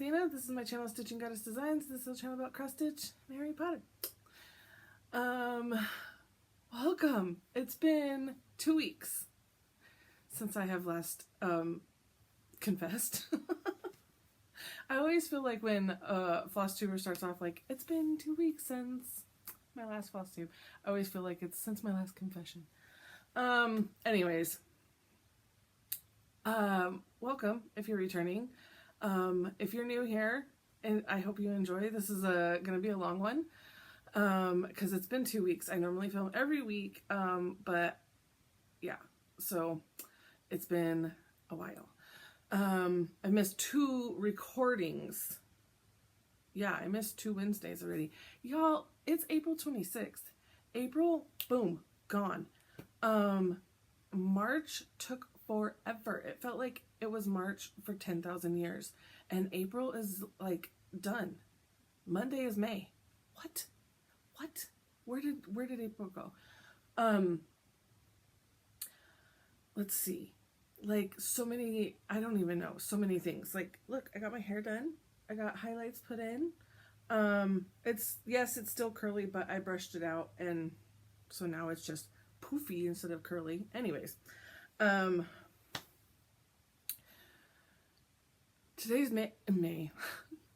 Athena. This is my channel, Stitching Goddess Designs. This is a channel about cross stitch and Harry Potter. Welcome. It's been 2 weeks since I have last confessed. I always feel like when Flosstuber starts off like, it's been 2 weeks since my last Flosstube. I always feel like it's since my last confession. Anyways, welcome if you're returning. If you're new here, and I hope you enjoy, this is gonna be a long one, because it's been 2 weeks. I normally film every week, but yeah, so it's been a while. I missed 2 recordings. Yeah, I missed 2 Wednesdays already. Y'all, it's April 26th. April, boom, gone. March took forever. It felt like it was March for 10,000 years. And April is like done. Monday is May. What? What? Where did April go? Let's see. Like so many, I don't even know, so many things. Like, look, I got my hair done. I got highlights put in. Yes, it's still curly, but I brushed it out, and so now it's just poofy instead of curly. Anyways, today's May.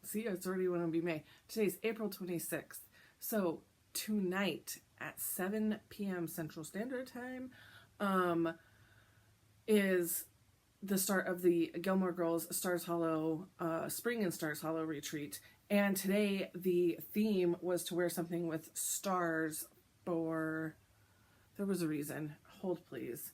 See, it's already going to be May. Today's April 26th. So tonight at 7 p.m. Central Standard Time, is the start of the Gilmore Girls Stars Hollow Spring and Stars Hollow retreat. And today the theme was to wear something with stars for, there was a reason. Hold please.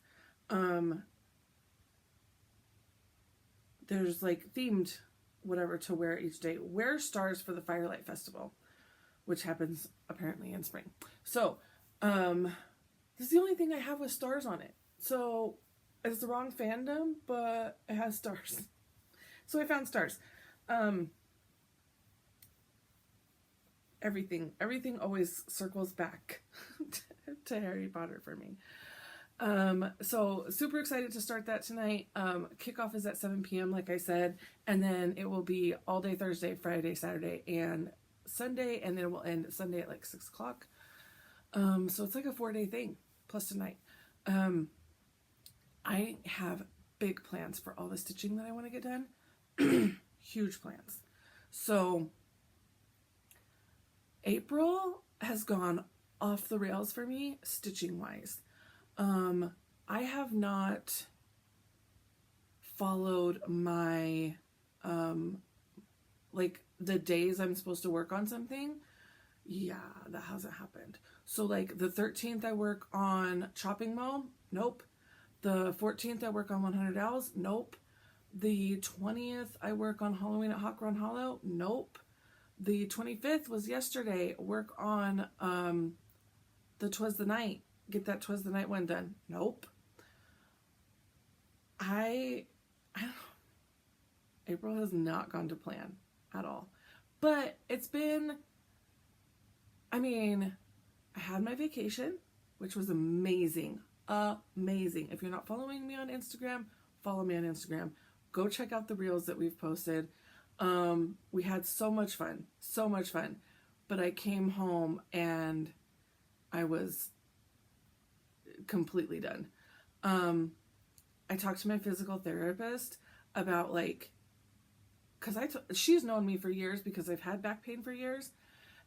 There's like themed whatever to wear each day. Wear stars for the Firelight Festival, which happens apparently in spring. So this is the only thing I have with stars on it. So it's the wrong fandom, but it has stars. So I found stars. Everything always circles back to Harry Potter for me. So super excited to start that tonight. Kickoff is at 7 p.m. like I said, and then it will be all day Thursday, Friday, Saturday, and Sunday, and then it will end Sunday at like 6 o'clock. So it's like a 4-day thing, plus tonight. I have big plans for all the stitching that I want to get done. Huge plans. So April has gone off the rails for me, stitching wise. I have not followed my, like the days I'm supposed to work on something. Yeah, that hasn't happened. So like the 13th I work on chopping mow. Nope. The 14th I work on 100 Owls. Nope. The 20th I work on Halloween at Hawk Run Hollow. Nope. The 25th was yesterday. Work on the 'Twas the Night. Get that 'Twas the Night one done. Nope. I don't know. April has not gone to plan at all. But it's been, I mean, I had my vacation, which was amazing. Amazing. If you're not following me on Instagram, follow me on Instagram. Go check out the reels that we've posted. We had so much fun, but I came home and I was completely done. I talked to my physical therapist about like, cause she's known me for years because I've had back pain for years.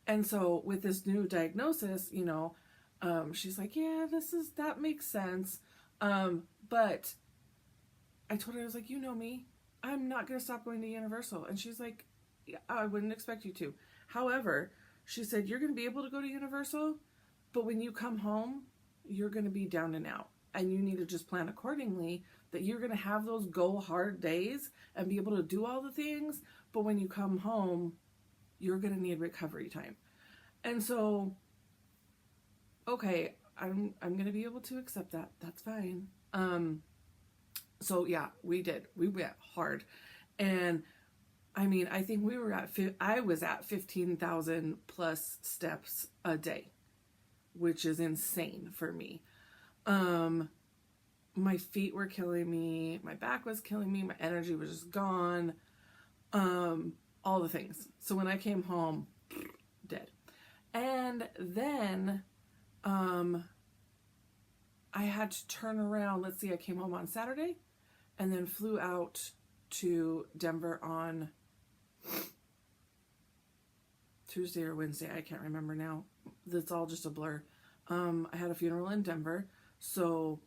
And so with this new diagnosis, you know, she's like, yeah, that makes sense. But I told her, I was like, you know me, I'm not going to stop going to Universal. And she's like, yeah, I wouldn't expect you to. However, she said, you're going to be able to go to Universal, but when you come home, you're going to be down and out. And you need to just plan accordingly that you're going to have those go hard days and be able to do all the things. But when you come home, you're going to need recovery time. And so, okay, I'm going to be able to accept that. That's fine. So yeah, we went hard. And I mean, I think I was at 15,000 plus steps a day, which is insane for me. My feet were killing me. My back was killing me. My energy was just gone. all the things. So when I came home, dead. And then I had to turn around. Let's see, I came home on Saturday and then flew out to Denver on Tuesday or Wednesday. I can't remember now. That's all just a blur. I had a funeral in Denver. So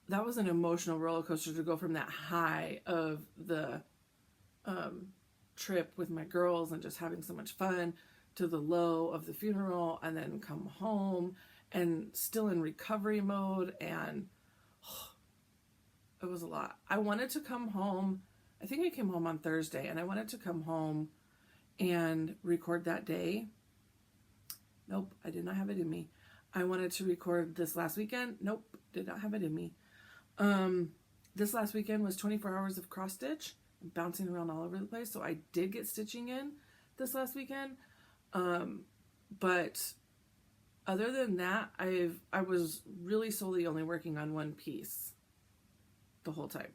that was an emotional roller coaster to go from that high of the trip with my girls and just having so much fun to the low of the funeral, and then come home and still in recovery mode. And it was a lot. I wanted to come home. I think I came home on Thursday, and I wanted to come home and record that day. Nope, I did not have it in me. I wanted to record this last weekend. Nope, did not have it in me. This last weekend was 24 hours of cross stitch, bouncing around all over the place. So I did get stitching in this last weekend. But other than that, I was really solely only working on one piece the whole time.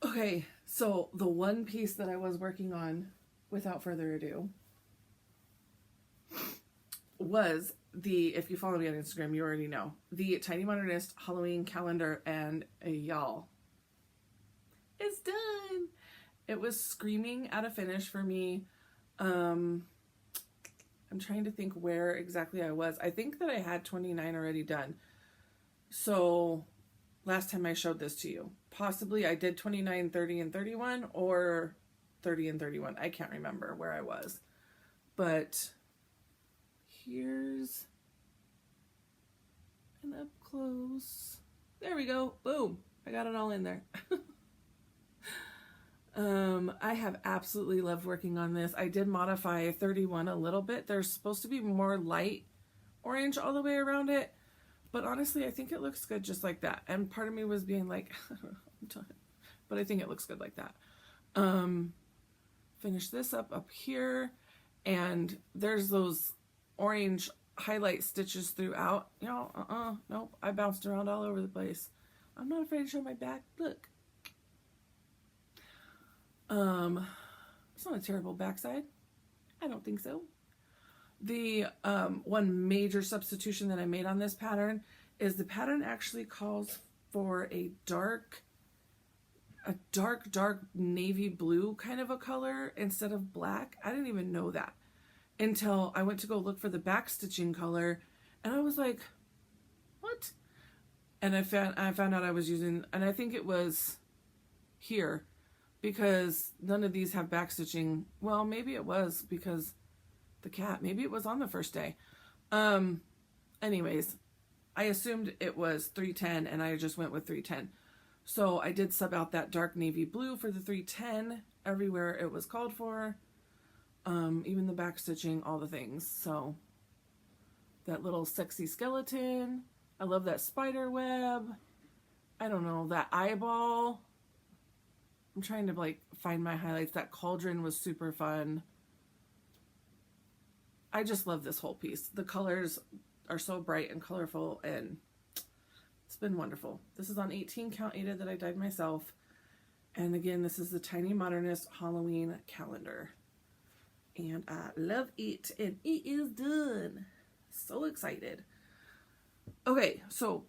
Okay, so the one piece that I was working on, without further ado, was if you follow me on Instagram, you already know, the Tiny Modernist Halloween calendar, and y'all, it's done. It was screaming at a finish for me. I'm trying to think where exactly I was. I think that I had 29 already done. So last time I showed this to you, possibly I did 29, 30, and 31, or 30 and 31. I can't remember where I was, but here's an up close. There we go. Boom. I got it all in there. I have absolutely loved working on this. I did modify 31 a little bit. There's supposed to be more light orange all the way around it, but honestly, I think it looks good just like that. And part of me was being like, I'm done, but I think it looks good like that. Finish this up here, and there's those orange highlight stitches throughout. You know, nope, I bounced around all over the place. I'm not afraid to show my back. Look. It's not a terrible backside. I don't think so. The one major substitution that I made on this pattern is the pattern actually calls for a dark navy blue kind of a color instead of black. I didn't even know that until I went to go look for the back stitching color, and I was like, what? And I found out I was using, and I think it was here, because none of these have back stitching. Well, maybe it was because the cat, maybe it was on the first day. Anyways, I assumed it was 310, and I just went with 310. So I did sub out that dark navy blue for the 310 everywhere it was called for. Even the back stitching, all the things. So that little sexy skeleton. I love that spider web. I don't know, that eyeball. I'm trying to like find my highlights. That cauldron was super fun. I just love this whole piece. The colors are so bright and colorful, and it's been wonderful. This is on 18 count aided that I dyed myself. And again, this is the Tiny Modernist Halloween calendar. And I love it, and it is done. So excited. Okay, so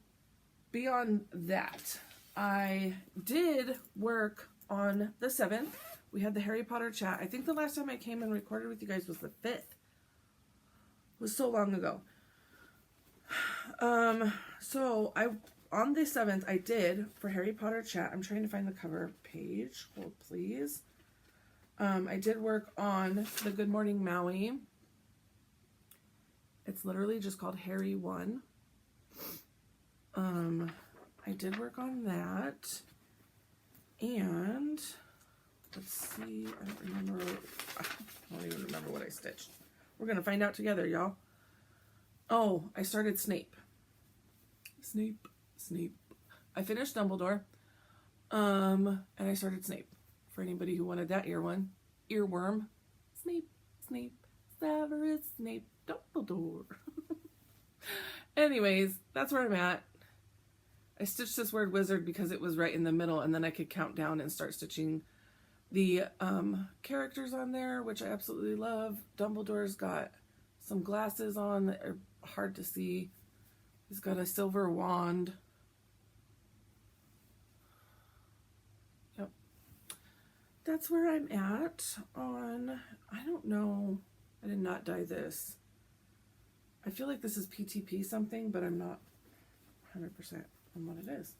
beyond that, I did work on the 7th. We had the Harry Potter chat. I think the last time I came and recorded with you guys was the 5th. It was so long ago. So on the 7th, I did, for Harry Potter chat, I'm trying to find the cover page. Hold, please. I did work on the Good Morning Maui. It's literally just called Harry 1. I did work on that. And let's see, I don't even remember what I stitched. We're going to find out together, y'all. Oh, I started Snape. Snape. I finished Dumbledore. And I started Snape. For anybody who wanted that earworm. Snape, Severus Snape, Dumbledore. Anyways, that's where I'm at. I stitched this word wizard because it was right in the middle, and then I could count down and start stitching the characters on there, which I absolutely love. Dumbledore's got some glasses on that are hard to see. He's got a silver wand. Yep. That's where I'm at on, I don't know. I did not dye this. I feel like this is PTP something, but I'm not 100% on what it is.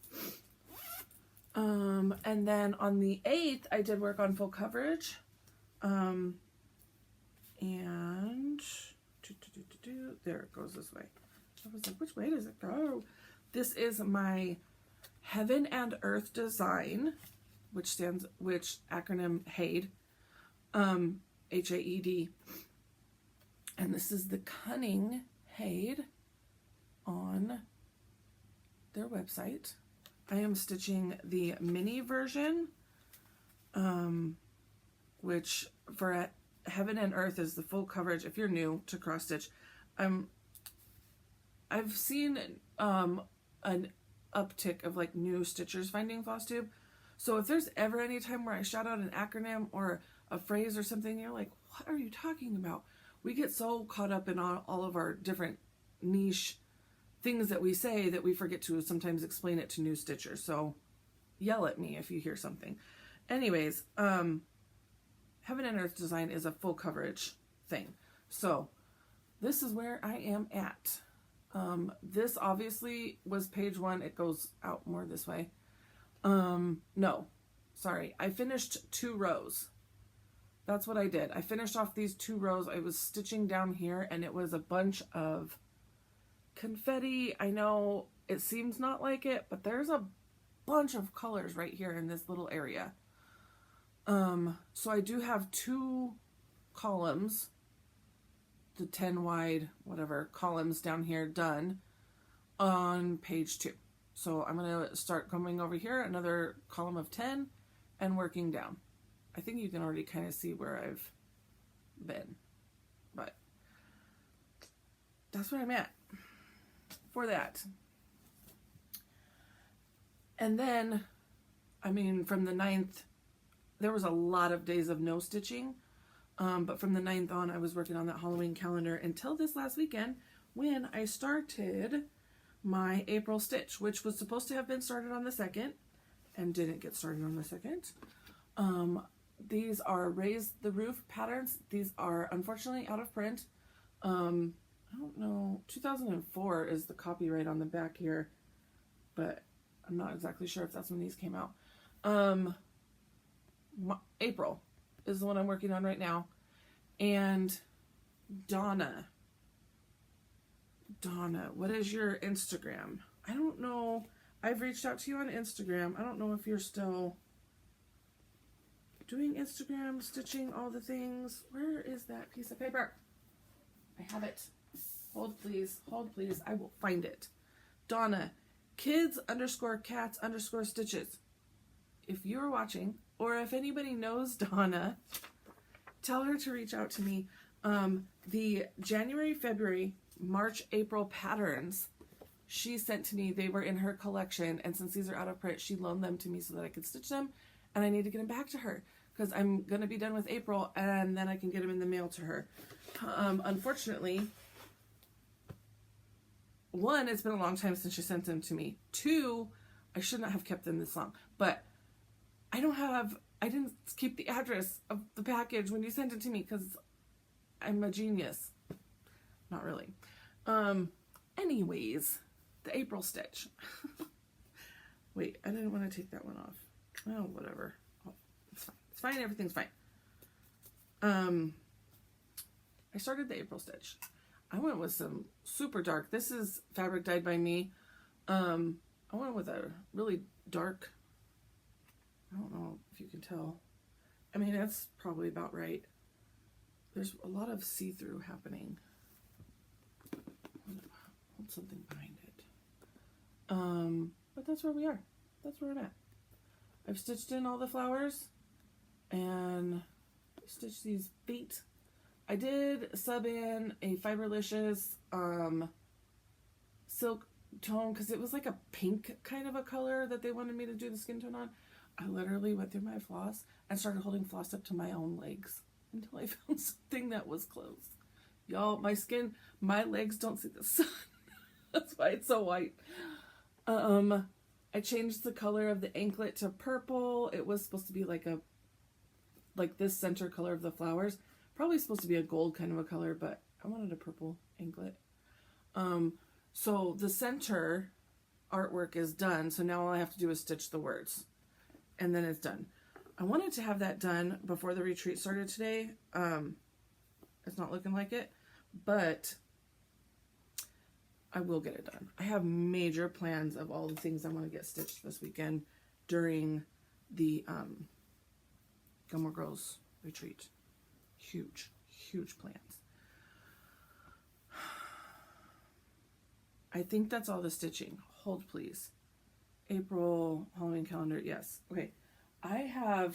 And then on the 8th, I did work on full coverage. And there it goes this way. I was like, which way does it go? This is my Heaven and Earth design, which acronym HAED, HAED. And this is the Cunning HAED on their website. I am stitching the mini version, which for Heaven and Earth is the full coverage. If you're new to cross stitch, I've seen an uptick of like new stitchers finding Flosstube. So if there's ever any time where I shout out an acronym or a phrase or something, you're like, what are you talking about? We get so caught up in all of our different niche things that we say that we forget to sometimes explain it to new stitchers. So yell at me if you hear something. Anyways, Heaven and Earth design is a full coverage thing. So this is where I am at. This obviously was page 1. It goes out more this way. No, sorry. I finished 2 rows. That's what I did. I finished off these 2 rows. I was stitching down here and it was a bunch of confetti. I know it seems not like it, but there's a bunch of colors right here in this little area. So I do have 2 columns, the 10 wide, whatever, columns down here done on page 2. So I'm going to start coming over here, another column of 10 and working down. I think you can already kind of see where I've been, but that's where I'm at for that. And then, I mean, from the 9th, there was a lot of days of no stitching, but from the 9th on, I was working on that Halloween calendar until this last weekend when I started my April stitch, which was supposed to have been started on the 2nd and didn't get started on the 2nd. These are Raise the Roof patterns. These are unfortunately out of print. I don't know, 2004 is the copyright on the back here, but I'm not exactly sure if that's when these came out. April is the one I'm working on right now. And Donna, what is your Instagram? I don't know. I've reached out to you on Instagram. I don't know if you're still doing Instagram, stitching, all the things. Where is that piece of paper? I have it. Hold please, I will find it. Donna, kids_cats_stitches. If you're watching, or if anybody knows Donna, tell her to reach out to me. The January, February, March, April patterns she sent to me, they were in her collection, and since these are out of print, she loaned them to me so that I could stitch them, and I need to get them back to her because I'm going to be done with April, and then I can get them in the mail to her. Unfortunately, 1, it's been a long time since she sent them to me. 2, I should not have kept them this long, but I didn't keep the address of the package when you sent it to me because I'm a genius. Not really. Anyways, the April stitch. Wait, I didn't want to take that one off. Oh, whatever. Oh, it's fine. It's fine. Everything's fine. I started the April stitch. I went with some super dark. This is fabric dyed by me. I went with a really dark, I don't know if you can tell. I mean, that's probably about right. There's a lot of see-through happening. Hold something behind it. But that's where we are. That's where I'm at. I've stitched in all the flowers and stitched these feet. I did sub in a Fiberlicious silk tone because it was like a pink kind of a color that they wanted me to do the skin tone on. I literally went through my floss and started holding floss up to my own legs until I found something that was close. Y'all, my legs don't see the sun. That's why it's so white. I changed the color of the anklet to purple. It was supposed to be like this center color of the flowers. Probably supposed to be a gold kind of a color, but I wanted a purple anklet. So the center artwork is done. So now all I have to do is stitch the words. And then it's done. I wanted to have that done before the retreat started today. It's not looking like it, but I will get it done. I have major plans of all the things I want to get stitched this weekend during the Gilmore Girls retreat. Huge, huge plans. I think that's all the stitching. Hold, please. April Halloween calendar. Yes. Okay. I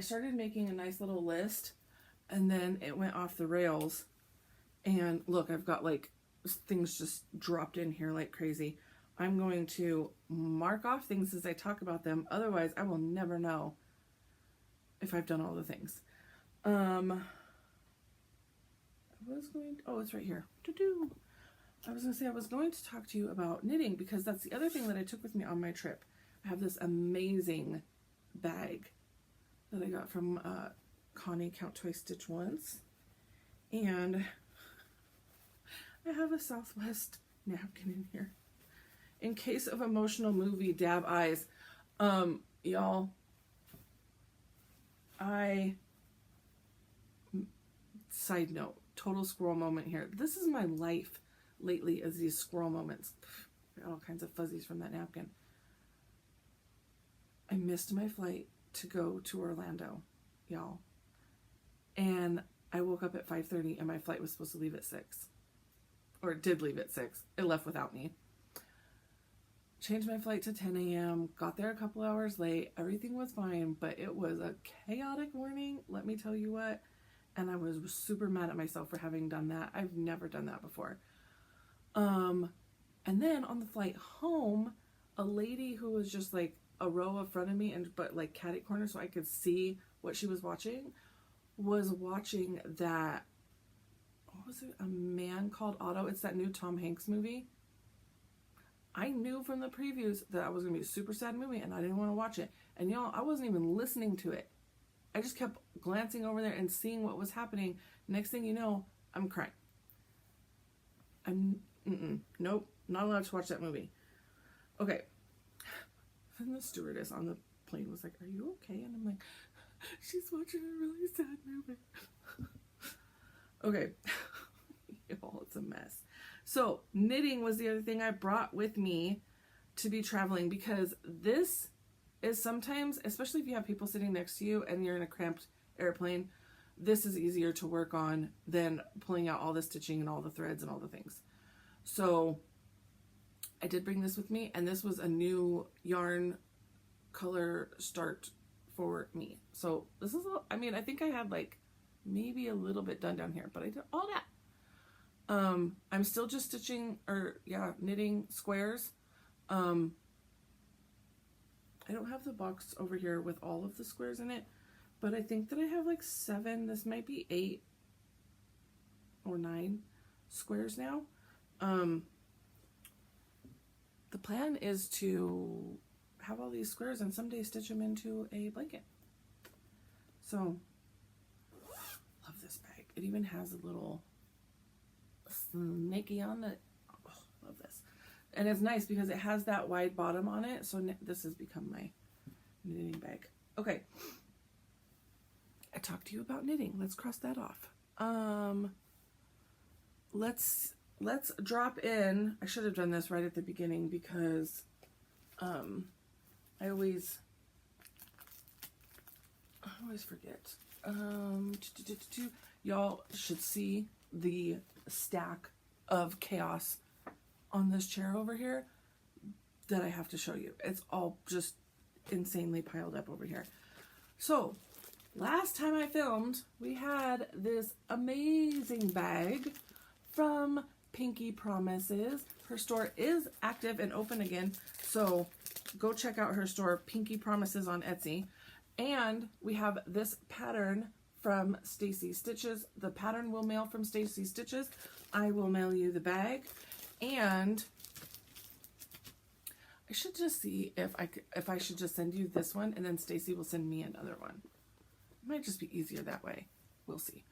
started making a nice little list and then it went off the rails. And look, I've got like things just dropped in here like crazy. I'm going to mark off things as I talk about them. Otherwise, I will never know if I've done all the things. Oh, it's right here. I was going to say I was going to talk to you about knitting because that's the other thing that I took with me on my trip. I have this amazing bag that I got from Connie Count Twice Stitch Once. And I have a Southwest napkin in here. In case of emotional movie, dab eyes. Y'all, side note, total squirrel moment here. This is my life lately, is these squirrel moments. Got all kinds of fuzzies from that napkin. I missed my flight to go to Orlando, y'all. And I woke up at 5:30 and my flight was supposed to leave at 6. Or it did leave at 6. It left without me. Changed my flight to 10 a.m. Got there a couple hours late. Everything was fine, but it was a chaotic morning, let me tell you what. And I was super mad at myself for having done that. I've never done that before. And then on the flight home, a lady who was just like a row in front of me, but like catty corner so I could see what she was watching that, what was it? A Man Called Otto. It's that new Tom Hanks movie. I knew from the previews that I was going to be a super sad movie and I didn't want to watch it. And y'all, I wasn't even listening to it. I just kept glancing over there and seeing what was happening. Next thing you know, I'm crying. Nope, not allowed to watch that movie. Okay. And the stewardess on the plane was like, "Are you okay?" And I'm like, "She's watching a really sad movie." Okay. Y'all, it's a mess. So knitting was the other thing I brought with me to be traveling, because this is sometimes, especially if you have people sitting next to you and you're in a cramped airplane, this is easier to work on than pulling out all the stitching and all the threads and all the things. So I did bring this with me, and this was a new yarn color start for me. So this is, I mean, I think I had like maybe a little bit done down here, but I did all that. I'm still just stitching, knitting squares. I don't have the box over here with all of the squares in it, but I think that I have like 7, this might be 8 or 9 squares now. The plan is to have all these squares and someday stitch them into a blanket. So, love this bag. It even has a little snaky on it. Oh, love this. And it's nice because it has that wide bottom on it. So this has become my knitting bag. Okay. I talked to you about knitting. Let's cross that off. Let's drop in. I should have done this right at the beginning because I always forget. Y'all should see the stack of chaos on this chair over here that I have to show you. It's all just insanely piled up over here. So last time I filmed, we had this amazing bag from Pinky Promises. Her store is active and open again, so go check out her store, Pinky Promises, on Etsy. And we have this pattern from Stacy Stitches. The pattern will mail from Stacy Stitches. I will mail you the bag. And I should just see if I should just send you this one, and then Stacy will send me another one. It might just be easier that way. We'll see.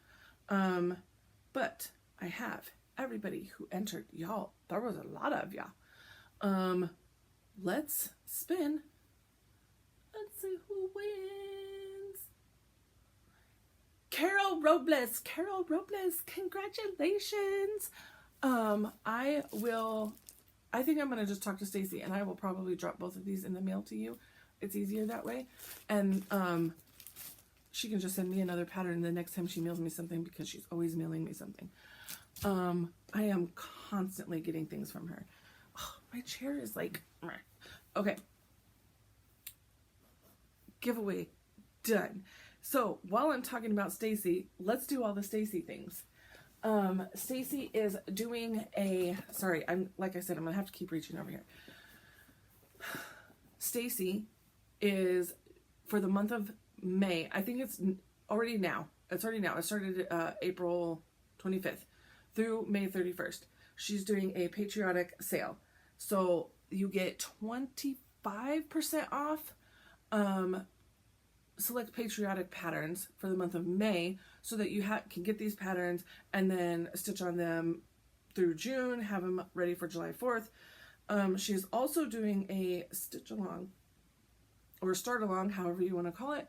But I have everybody who entered. Y'all, there was a lot of y'all. Let's spin. Let's see who wins. Carol Robles. Carol Robles, congratulations. I think I'm going to just talk to Stacy, and I will probably drop both of these in the mail to you. It's easier that way. And she can just send me another pattern the next time she mails me something, because she's always mailing me something. I am constantly getting things from her. Oh, my chair is like, okay. Giveaway done. So while I'm talking about Stacy, let's do all the Stacy things. Stacy is doing sorry, like I said, I'm gonna have to keep reaching over here. Stacy is, for the month of May, I think it's already now. It started April 25th through May 31st. She's doing a patriotic sale. So you get 25% off select patriotic patterns for the month of May, so that you can get these patterns and then stitch on them through June, have them ready for July 4th. She's also doing a stitch along or start along, however you want to call it,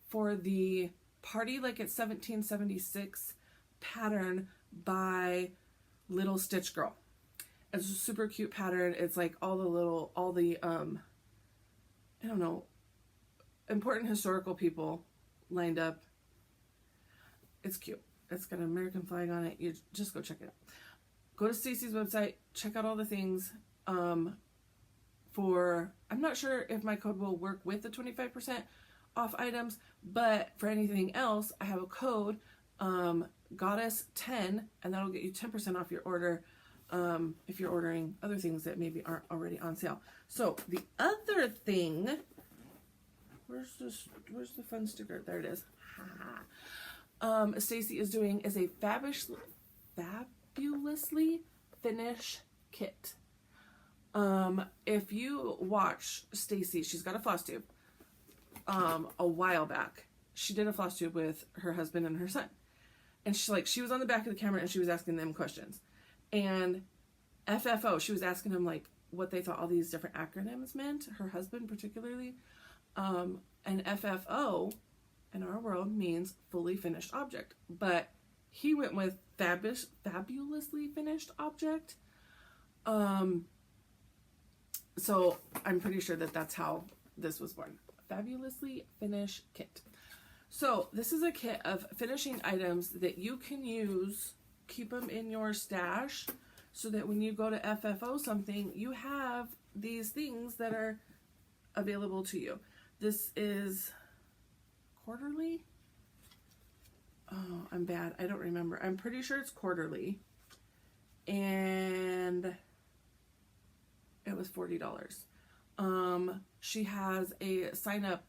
for the Party Like It's 1776 pattern by Little Stitch Girl. It's a super cute pattern. It's like all the I don't know, important historical people lined up. It's cute. It's got an American flag on it. You just go check it out. Go to Stacy's website, check out all the things. I'm not sure if my code will work with the 25% off items, but for anything else, I have a code, Goddess10, and that'll get you 10% off your order. If you're ordering other things that maybe aren't already on sale. So the other thing, where's the fun sticker? There it is. Stacy is doing is a fabulously finished kit. If you watch Stacy, she's got a Flosstube. A while back, she did a Flosstube with her husband and her son, and she was on the back of the camera and she was asking them questions. And FFO, she was asking him like what they thought all these different acronyms meant, her husband particularly. And FFO in our world means fully finished object, but he went with fabulously finished object. So I'm pretty sure that that's how this was born. Fabulously finished kit. So this is a kit of finishing items that you can use. Keep them in your stash so that when you go to FFO something, you have these things that are available to you. This is quarterly. Oh, I'm bad. I don't remember. I'm pretty sure it's quarterly. And it was $40. She has a sign up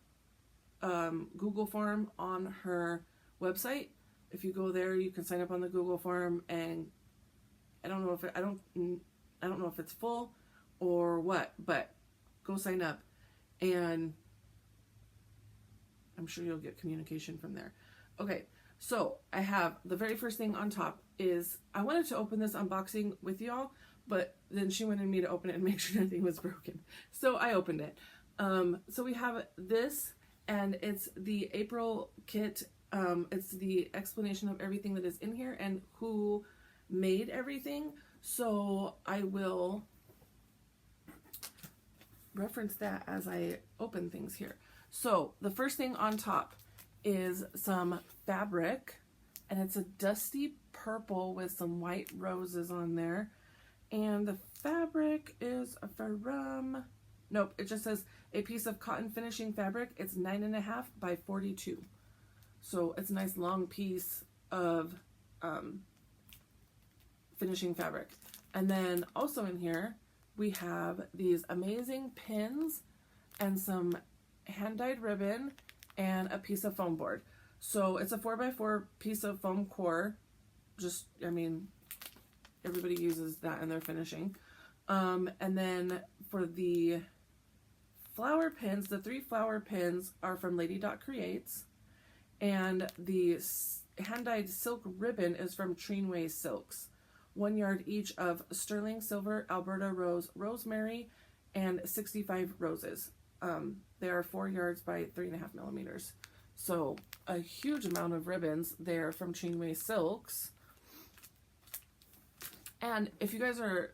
Google form on her website. If you go there, you can sign up on the Google form, and I don't know if it's full or what, but go sign up, and I'm sure you'll get communication from there. Okay, so I have the very first thing on top is I wanted to open this unboxing with y'all, but then she wanted me to open it and make sure nothing was broken, so I opened it. So we have this, and it's the April kit. It's the explanation of everything that is in here and who made everything. So I will reference that as I open things here. So the first thing on top is some fabric, and it's a dusty purple with some white roses on there. And the fabric is from, nope, it just says a piece of cotton finishing fabric. It's 9.5 by 42. So it's a nice long piece of finishing fabric. And then also in here, we have these amazing pins and some hand-dyed ribbon and a piece of foam board. So it's a 4x4 piece of foam core. Just, I mean, everybody uses that in their finishing. And then for the flower pins, the 3 flower pins are from Lady Dot Creates. And the hand-dyed silk ribbon is from Treenway Silks. 1 yard each of sterling silver, Alberta rose, rosemary, and 65 roses. They are 4 yards by 3.5 millimeters. So a huge amount of ribbons there from Treenway Silks. And if you guys are,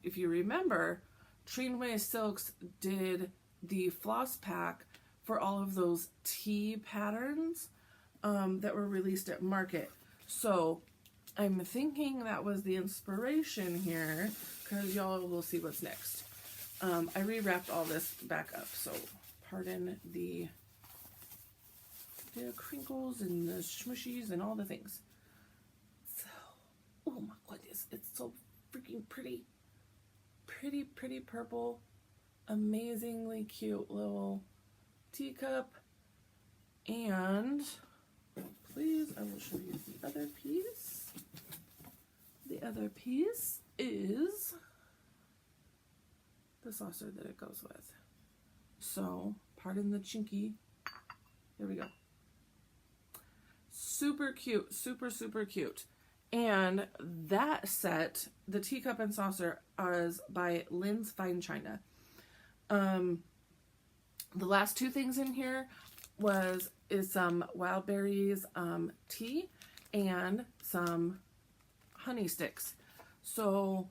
if you remember, Treenway Silks did the floss pack for all of those tea patterns that were released at market. So I'm thinking that was the inspiration here, because y'all will see what's next. I rewrapped all this back up, so pardon the crinkles and the smushies and all the things. So, oh my goodness, it's so freaking pretty. Pretty purple, amazingly cute little teacup. And please, I will show you the other piece. The other piece is the saucer that it goes with. So, pardon the chinky. There we go. Super cute, super cute. And that set, the teacup and saucer, is by Lynn's Fine China. The last 2 things in here is some wild berries tea and some honey sticks. So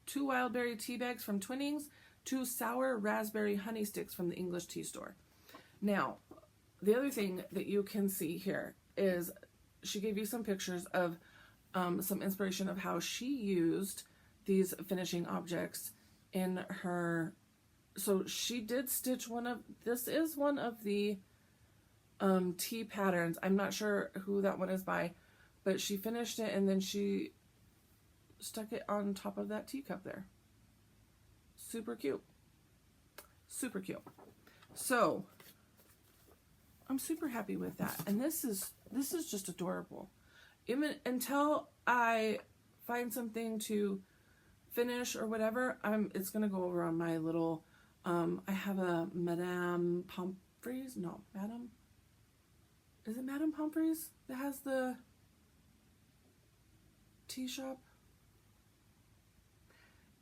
2 wild berry tea bags from Twinnings, 2 sour raspberry honey sticks from the English Tea Store. Now, the other thing that you can see here is she gave you some pictures of some inspiration of how she used these finishing objects in her. So she did stitch this is one of the tea patterns. I'm not sure who that one is by, but she finished it and then she stuck it on top of that teacup there. Super cute. Super cute. So I'm super happy with that. And this is just adorable. Even until I find something to finish or whatever, it's gonna go over on my little I have a Madame Pomfrey's. No, Madame. Is it Madame Pomfrey's that has the tea shop?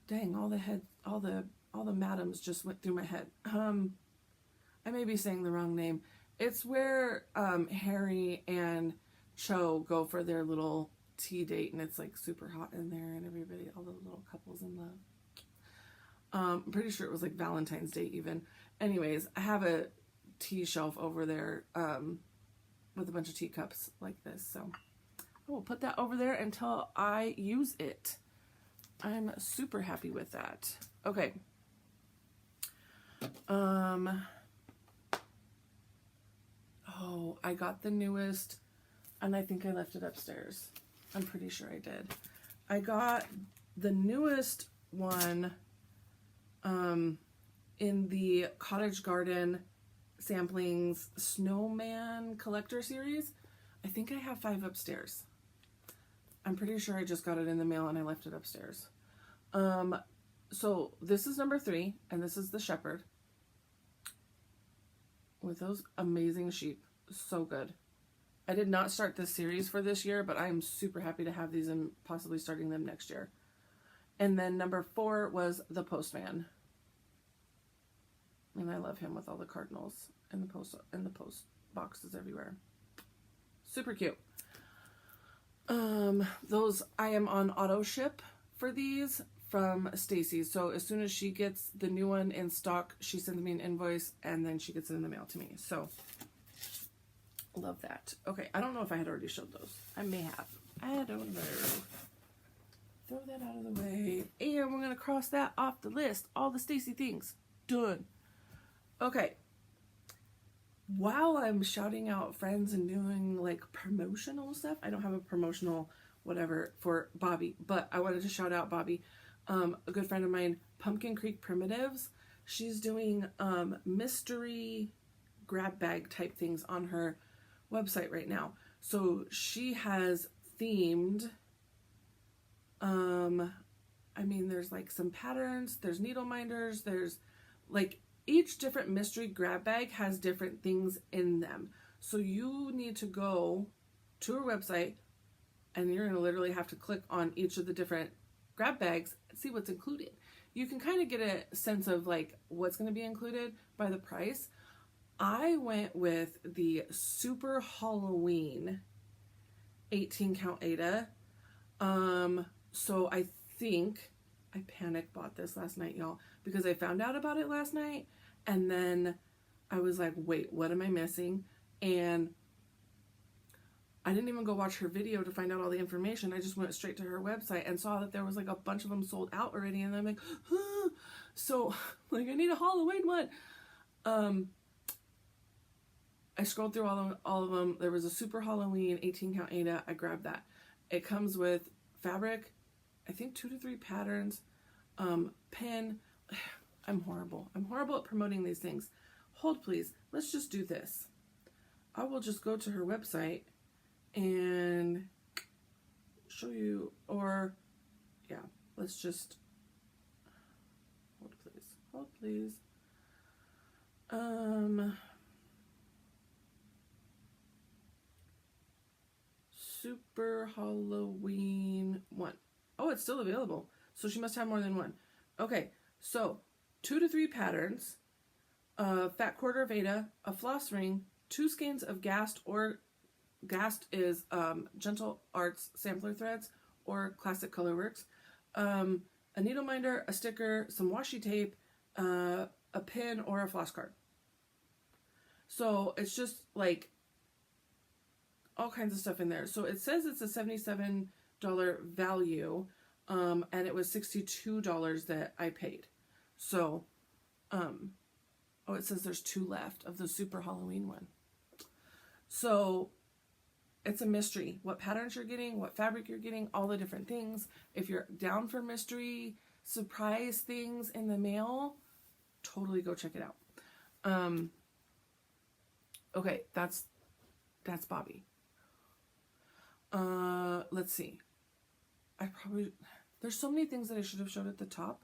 Dang, all the madams just went through my head. I may be saying the wrong name. It's where Harry and Cho go for their little tea date, and it's like super hot in there, and everybody, all the little couples in love. I'm pretty sure it was like Valentine's Day even. Anyways, I have a tea shelf over there with a bunch of teacups like this, so I will put that over there until I use it. I'm super happy with that. Okay. Oh, I got the newest, and I think I left it upstairs. I'm pretty sure I did. I got the newest one in the Cottage Garden Samplings Snowman Collector Series. I think I have 5 upstairs. I'm pretty sure I just got it in the mail and I left it upstairs. So this is number 3, and this is the shepherd with those amazing sheep. So good. I did not start this series for this year, but I'm super happy to have these and possibly starting them next year. And then number 4 was the postman. And I love him with all the cardinals and the post boxes everywhere. Super cute. Those, I am on auto ship for these from Stacy. So as soon as she gets the new one in stock, she sends me an invoice and then she gets it in the mail to me. So love that. Okay, I don't know if I had already showed those. I may have. I don't know. Throw that out of the way. And we're going to cross that off the list. All the Stacy things. Done. Okay. While I'm shouting out friends and doing like promotional stuff, I don't have a promotional whatever for Bobby, but I wanted to shout out Bobby. a good friend of mine, Pumpkin Creek Primitives. She's doing mystery grab bag type things on her website right now. So she has themed, I mean, there's like some patterns, there's needle minders, there's like each different mystery grab bag has different things in them. So you need to go to her website and you're going to literally have to click on each of the different grab bags and see what's included. You can kind of get a sense of like what's going to be included by the price. I went with the Super Halloween 18 count Ada. So I think I panic bought this last night, y'all, because I found out about it last night and then I was like, wait, what am I missing? And I didn't even go watch her video to find out all the information. I just went straight to her website and saw that there was like a bunch of them sold out already. And I'm like, huh. So like, I need a Halloween one. I scrolled through all of them. There was a Super Halloween 18 count Ada. I grabbed that. It comes with fabric, I think 2 to 3 patterns, pin. I'm horrible. I'm horrible at promoting these things. Hold please. Let's just do this. I will just go to her website and show you, or yeah, let's just hold please. Super Halloween 1. Oh, it's still available. So she must have more than one. Okay, so 2 to 3 patterns, a fat quarter of Ada, a floss ring, 2 skeins of Gast, or Gast is Gentle Arts sampler threads or Classic Colorworks, a needle minder, a sticker, some washi tape, a pin, or a floss card. So it's just like all kinds of stuff in there. So it says it's a $77 value, and it was $62 that I paid. So, oh, it says there's 2 left of the Super Halloween one. So it's a mystery. What patterns you're getting, what fabric you're getting, all the different things. If you're down for mystery, surprise things in the mail, totally go check it out. Okay, that's Bobby. Let's see. There's so many things that I should have showed at the top,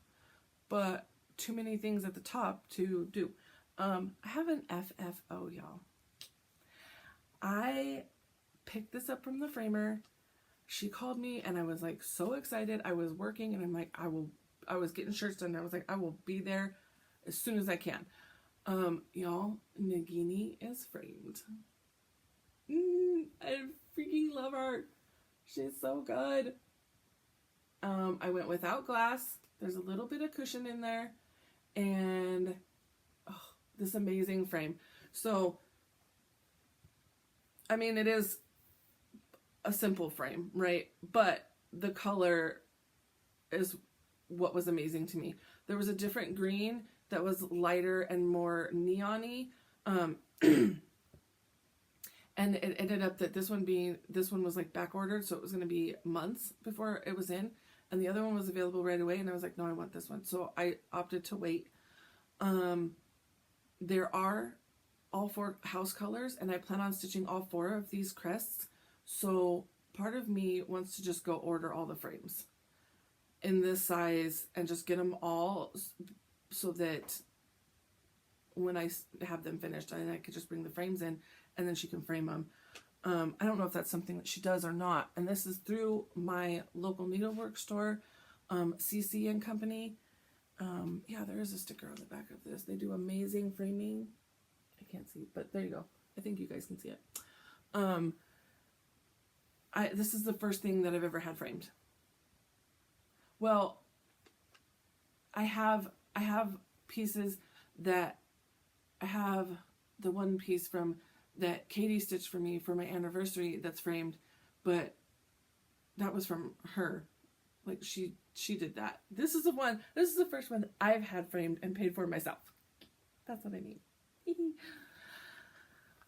but too many things at the top to do. I have an FFO, y'all. I picked this up from the framer. She called me and I was like so excited. I was working and I'm like, I was getting shirts done. I was like, I will be there as soon as I can. Y'all, Nagini is framed. I freaking love her. She's so good. I went without glass. There's a little bit of cushion in there. And this amazing frame. So, I mean, it is a simple frame, right? But the color is what was amazing to me. There was a different green that was lighter and more neon-y. And it ended up that this one was like back ordered, so it was going to be months before it was in. And the other one was available right away, and I was like, no, I want this one. So I opted to wait. There are all 4 house colors, and I plan on stitching all 4 of these crests. So part of me wants to just go order all the frames in this size and just get them all so that when I have them finished, I could just bring the frames in and then she can frame them. I don't know if that's something that she does or not. And this is through my local needlework store, CC and Company. Yeah, there is a sticker on the back of this. They do amazing framing. I can't see, but there you go. I think you guys can see it. This is the first thing that I've ever had framed. Well, I have pieces that I have the one piece from that Katie stitched for me for my anniversary that's framed, but that was from her. Like she did that. This is the first one that I've had framed and paid for myself. That's what I mean.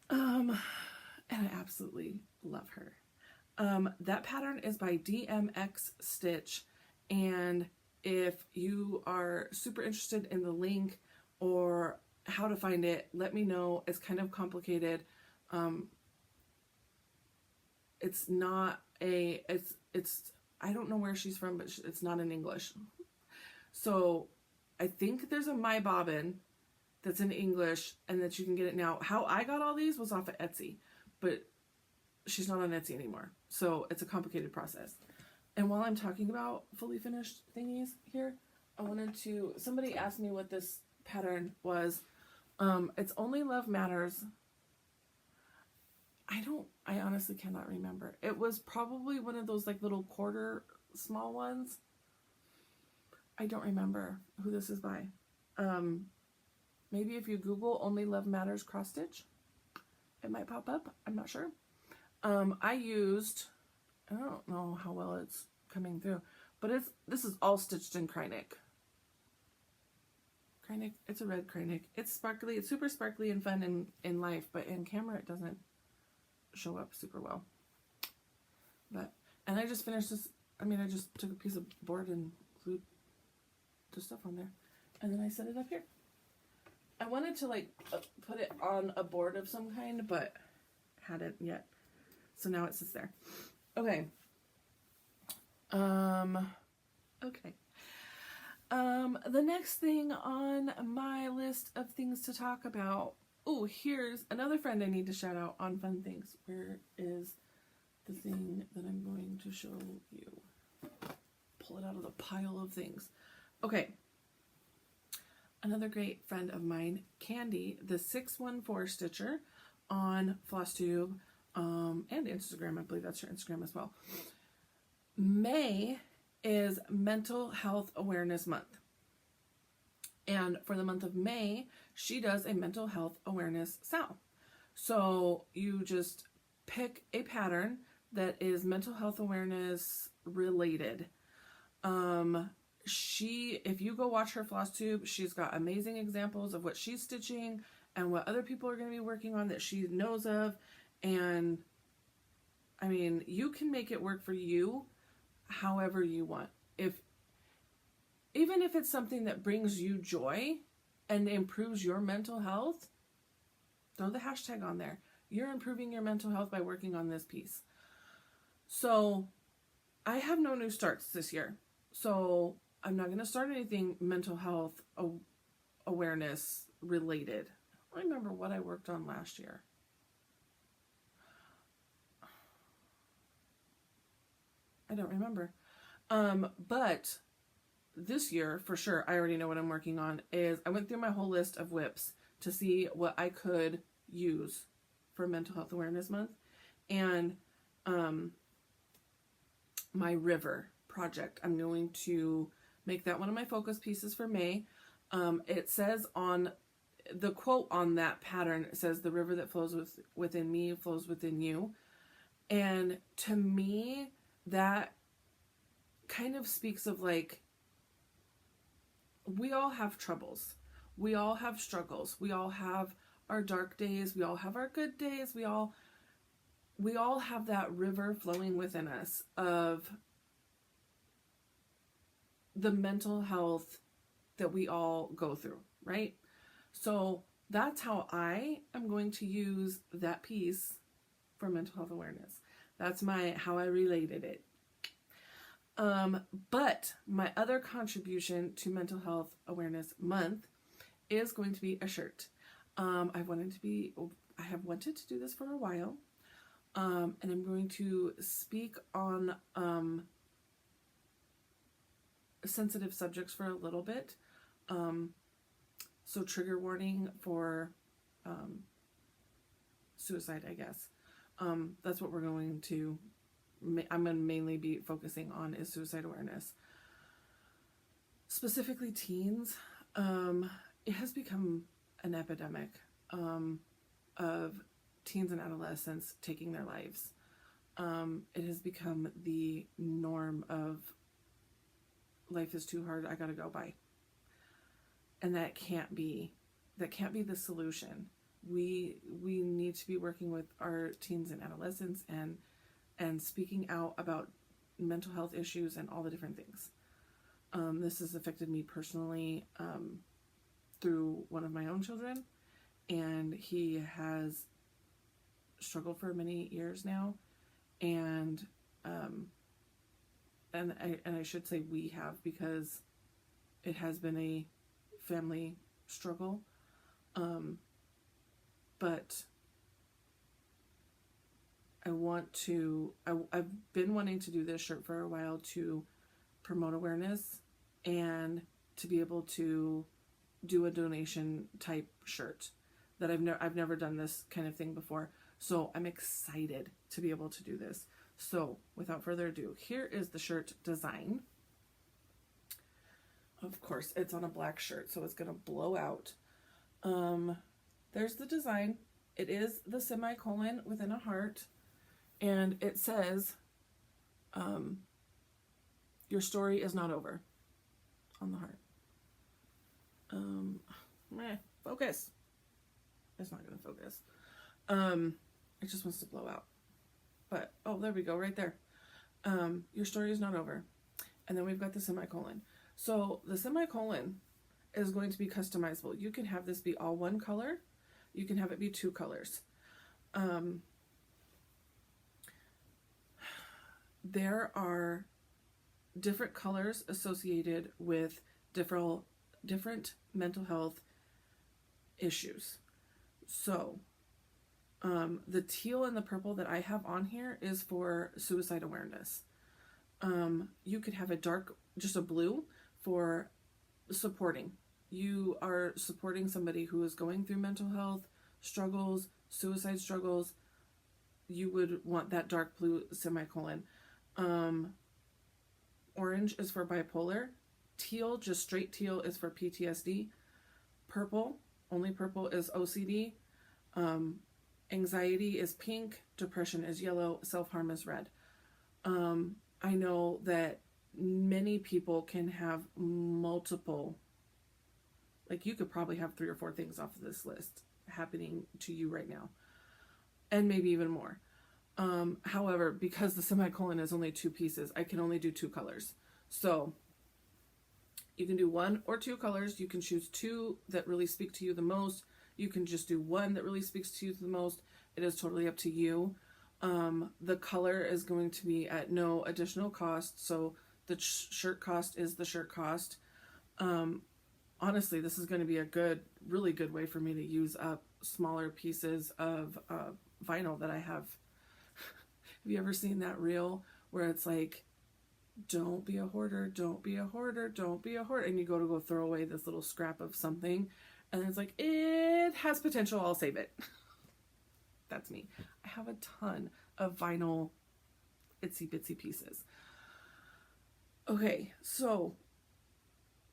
And I absolutely love her. That pattern is by DMX Stitch, and If you are super interested in the link or how to find it, let me know. It's kind of complicated. It's not I don't know where she's from, but it's not in English. So I think there's a My Bobbin that's in English and that you can get it now. How I got all these was off of Etsy, but she's not on Etsy anymore. So it's a complicated process. And while I'm talking about fully finished thingies here, somebody asked me what this pattern was. It's Only Love Matters. I honestly cannot remember. It was probably one of those like little quarter small ones. I don't remember who this is by. Maybe if you Google Only Love Matters cross stitch, it might pop up. I'm not sure. I don't know how well it's coming through, but this is all stitched in Krynic. It's a red Krynic. It's sparkly. It's super sparkly and fun in life, but in camera it doesn't show up super well. And I just finished this. I just took a piece of board and glued the stuff on there, and then I set it up here. I wanted to put it on a board of some kind, but hadn't yet. So now it sits there. Okay. Okay. The next thing on my list of things to talk about. Oh, here's another friend I need to shout out on fun things. Where is the thing that I'm going to show you? Pull it out of the pile of things. Okay. Another great friend of mine, Candy, the 614 Stitcher on Flosstube, and Instagram. I believe that's her Instagram as well. May is Mental Health Awareness Month. And for the month of May, she does a mental health awareness SAL. So you just pick a pattern that is mental health awareness related. If you go watch her Flosstube, she's got amazing examples of what she's stitching and what other people are going to be working on that she knows of. And you can make it work for you however you want. Even if it's something that brings you joy and improves your mental health, throw the hashtag on there. You're improving your mental health by working on this piece. So I have no new starts this year. So I'm not going to start anything mental health awareness related. I don't remember what I worked on last year. I don't remember. But this year, for sure, I already know what I'm working on, is I went through my whole list of whips to see what I could use for Mental Health Awareness Month. And my river project, I'm going to make that one of my focus pieces for May. It says on the quote on that pattern, it says, "The river that flows within me flows within you." And to me, that kind of speaks of we all have troubles. We all have struggles. We all have our dark days. We all have our good days. We all have that river flowing within us of the mental health that we all go through, right? So that's how I am going to use that piece for mental health awareness. That's how I related it. But my other contribution to Mental Health Awareness Month is going to be a shirt. I have wanted to do this for a while. And I'm going to speak on sensitive subjects for a little bit. So trigger warning for suicide, I guess. That's what I'm going to mainly be focusing on, is suicide awareness. Specifically teens. It has become an epidemic of teens and adolescents taking their lives. It has become the norm of life is too hard, I gotta go, bye. And that can't be the solution. We need to be working with our teens and adolescents and speaking out about mental health issues and all the different things. This has affected me personally through one of my own children, and he has struggled for many years now, and I should say we have, because it has been a family struggle, but I've been wanting to do this shirt for a while to promote awareness and to be able to do a donation type shirt that I've never done this kind of thing before. So I'm excited to be able to do this. So without further ado, here is the shirt design. Of course, it's on a black shirt, so it's going to blow out. There's the design. It is the semicolon within a heart. And it says, your story is not over, on the heart. Focus. It's not going to focus. It just wants to blow out. But, oh, there we go, right there. Your story is not over. And then we've got the semicolon. So the semicolon is going to be customizable. You can have this be all one color. You can have it be two colors. There are different colors associated with different mental health issues. So the teal and the purple that I have on here is for suicide awareness. You could have just a blue for supporting. You are supporting somebody who is going through mental health struggles, suicide struggles. You would want that dark blue semicolon. Orange is for bipolar. Teal, just straight teal, is for PTSD. Purple, only purple, is OCD. Anxiety is pink. Depression is yellow. Self-harm is red. I know that many people can have multiple, like you could probably have 3 or 4 things off of this list happening to you right now, and maybe even more. However, because the semicolon is only 2 pieces, I can only do 2 colors. So you can do 1 or 2 colors. You can choose 2 that really speak to you the most. You can just do 1 that really speaks to you the most. It is totally up to you. The color is going to be at no additional cost. So the shirt cost is the shirt cost. Honestly, this is going to be a really good way for me to use up smaller pieces of vinyl that I have. Have you ever seen that reel where it's like, don't be a hoarder, don't be a hoarder, don't be a hoarder, and you go throw away this little scrap of something, and it's like, it has potential, I'll save it. That's me. I have a ton of vinyl itsy bitsy pieces. Okay, so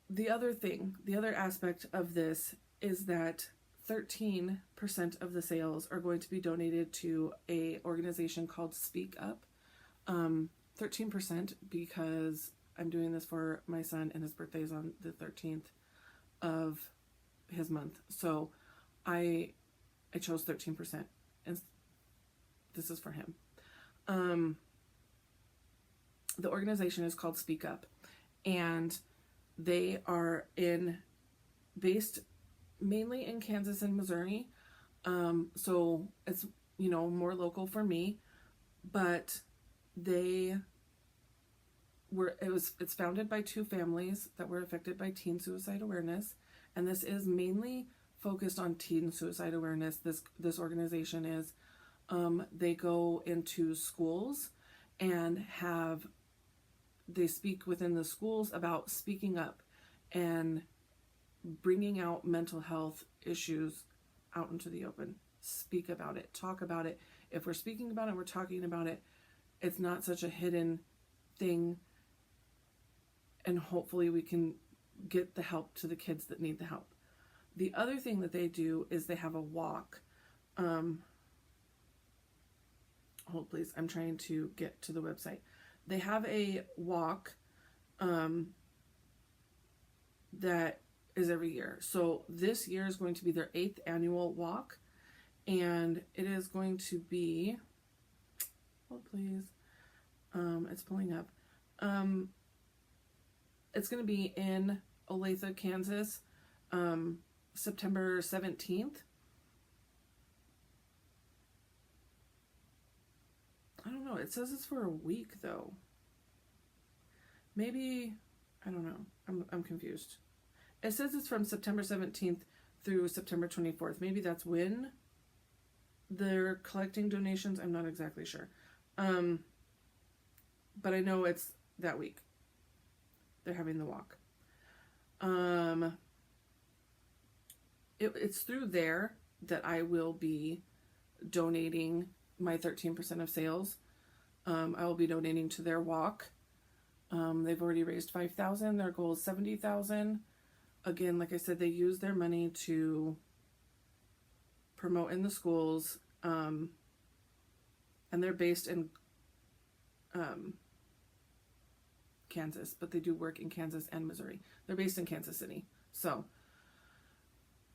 the other aspect of this is that 13% of the sales are going to be donated to a organization called Speak Up. 13% because I'm doing this for my son, and his birthday is on the 13th of his month. So I chose 13%, and this is for him. The organization is called Speak Up, and they are based mainly in Kansas and Missouri. So it's, more local for me, but it's founded by 2 families that were affected by teen suicide awareness. And this is mainly focused on teen suicide awareness. This organization is, they go into schools and they speak within the schools about speaking up and bringing out mental health issues out into the open. Speak about it, talk about it. If we're speaking about it, we're talking about it, it's not such a hidden thing, and hopefully we can get the help to the kids that need the help. The other thing that they do is they have a walk. Hold please, I'm trying to get to the website. They have a walk that is every year. So this year is going to be their 8th annual walk, and it is going to be, hold please, it's pulling up. It's going to be in Olathe, Kansas, September 17th. I don't know. It says it's for a week, though. Maybe, I don't know. I'm confused. It says it's from September 17th through September 24th. Maybe that's when they're collecting donations. I'm not exactly sure. But I know it's that week. They're having the walk. It's through there that I will be donating my 13% of sales. I will be donating to their walk. They've already raised $5,000. Their goal is $70,000. Again, like I said, they use their money to promote in the schools. And they're based in Kansas, but they do work in Kansas and Missouri. They're based in Kansas City. So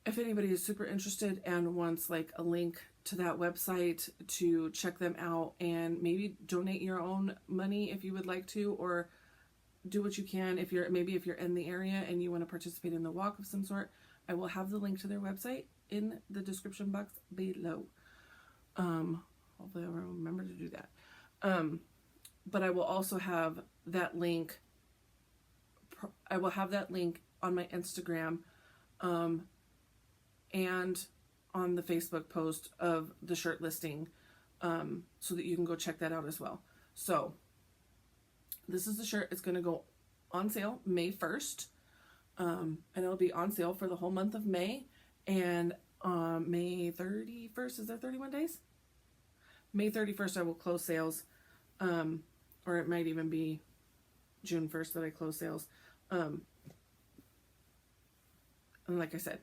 if anybody is super interested and wants like a link to that website to check them out and maybe donate your own money if you would like to, or do what you can if you're in the area and you want to participate in the walk of some sort, I will have the link to their website in the description box below. Hopefully I'll remember to do that. But I will also have that link. I will have that link on my Instagram, and on the Facebook post of the shirt listing, so that you can go check that out as well. So this is the shirt. It's going to go on sale May 1st, and it'll be on sale for the whole month of May. And May 31st, is there 31 days? May 31st, I will close sales, or it might even be June 1st that I close sales. And like I said,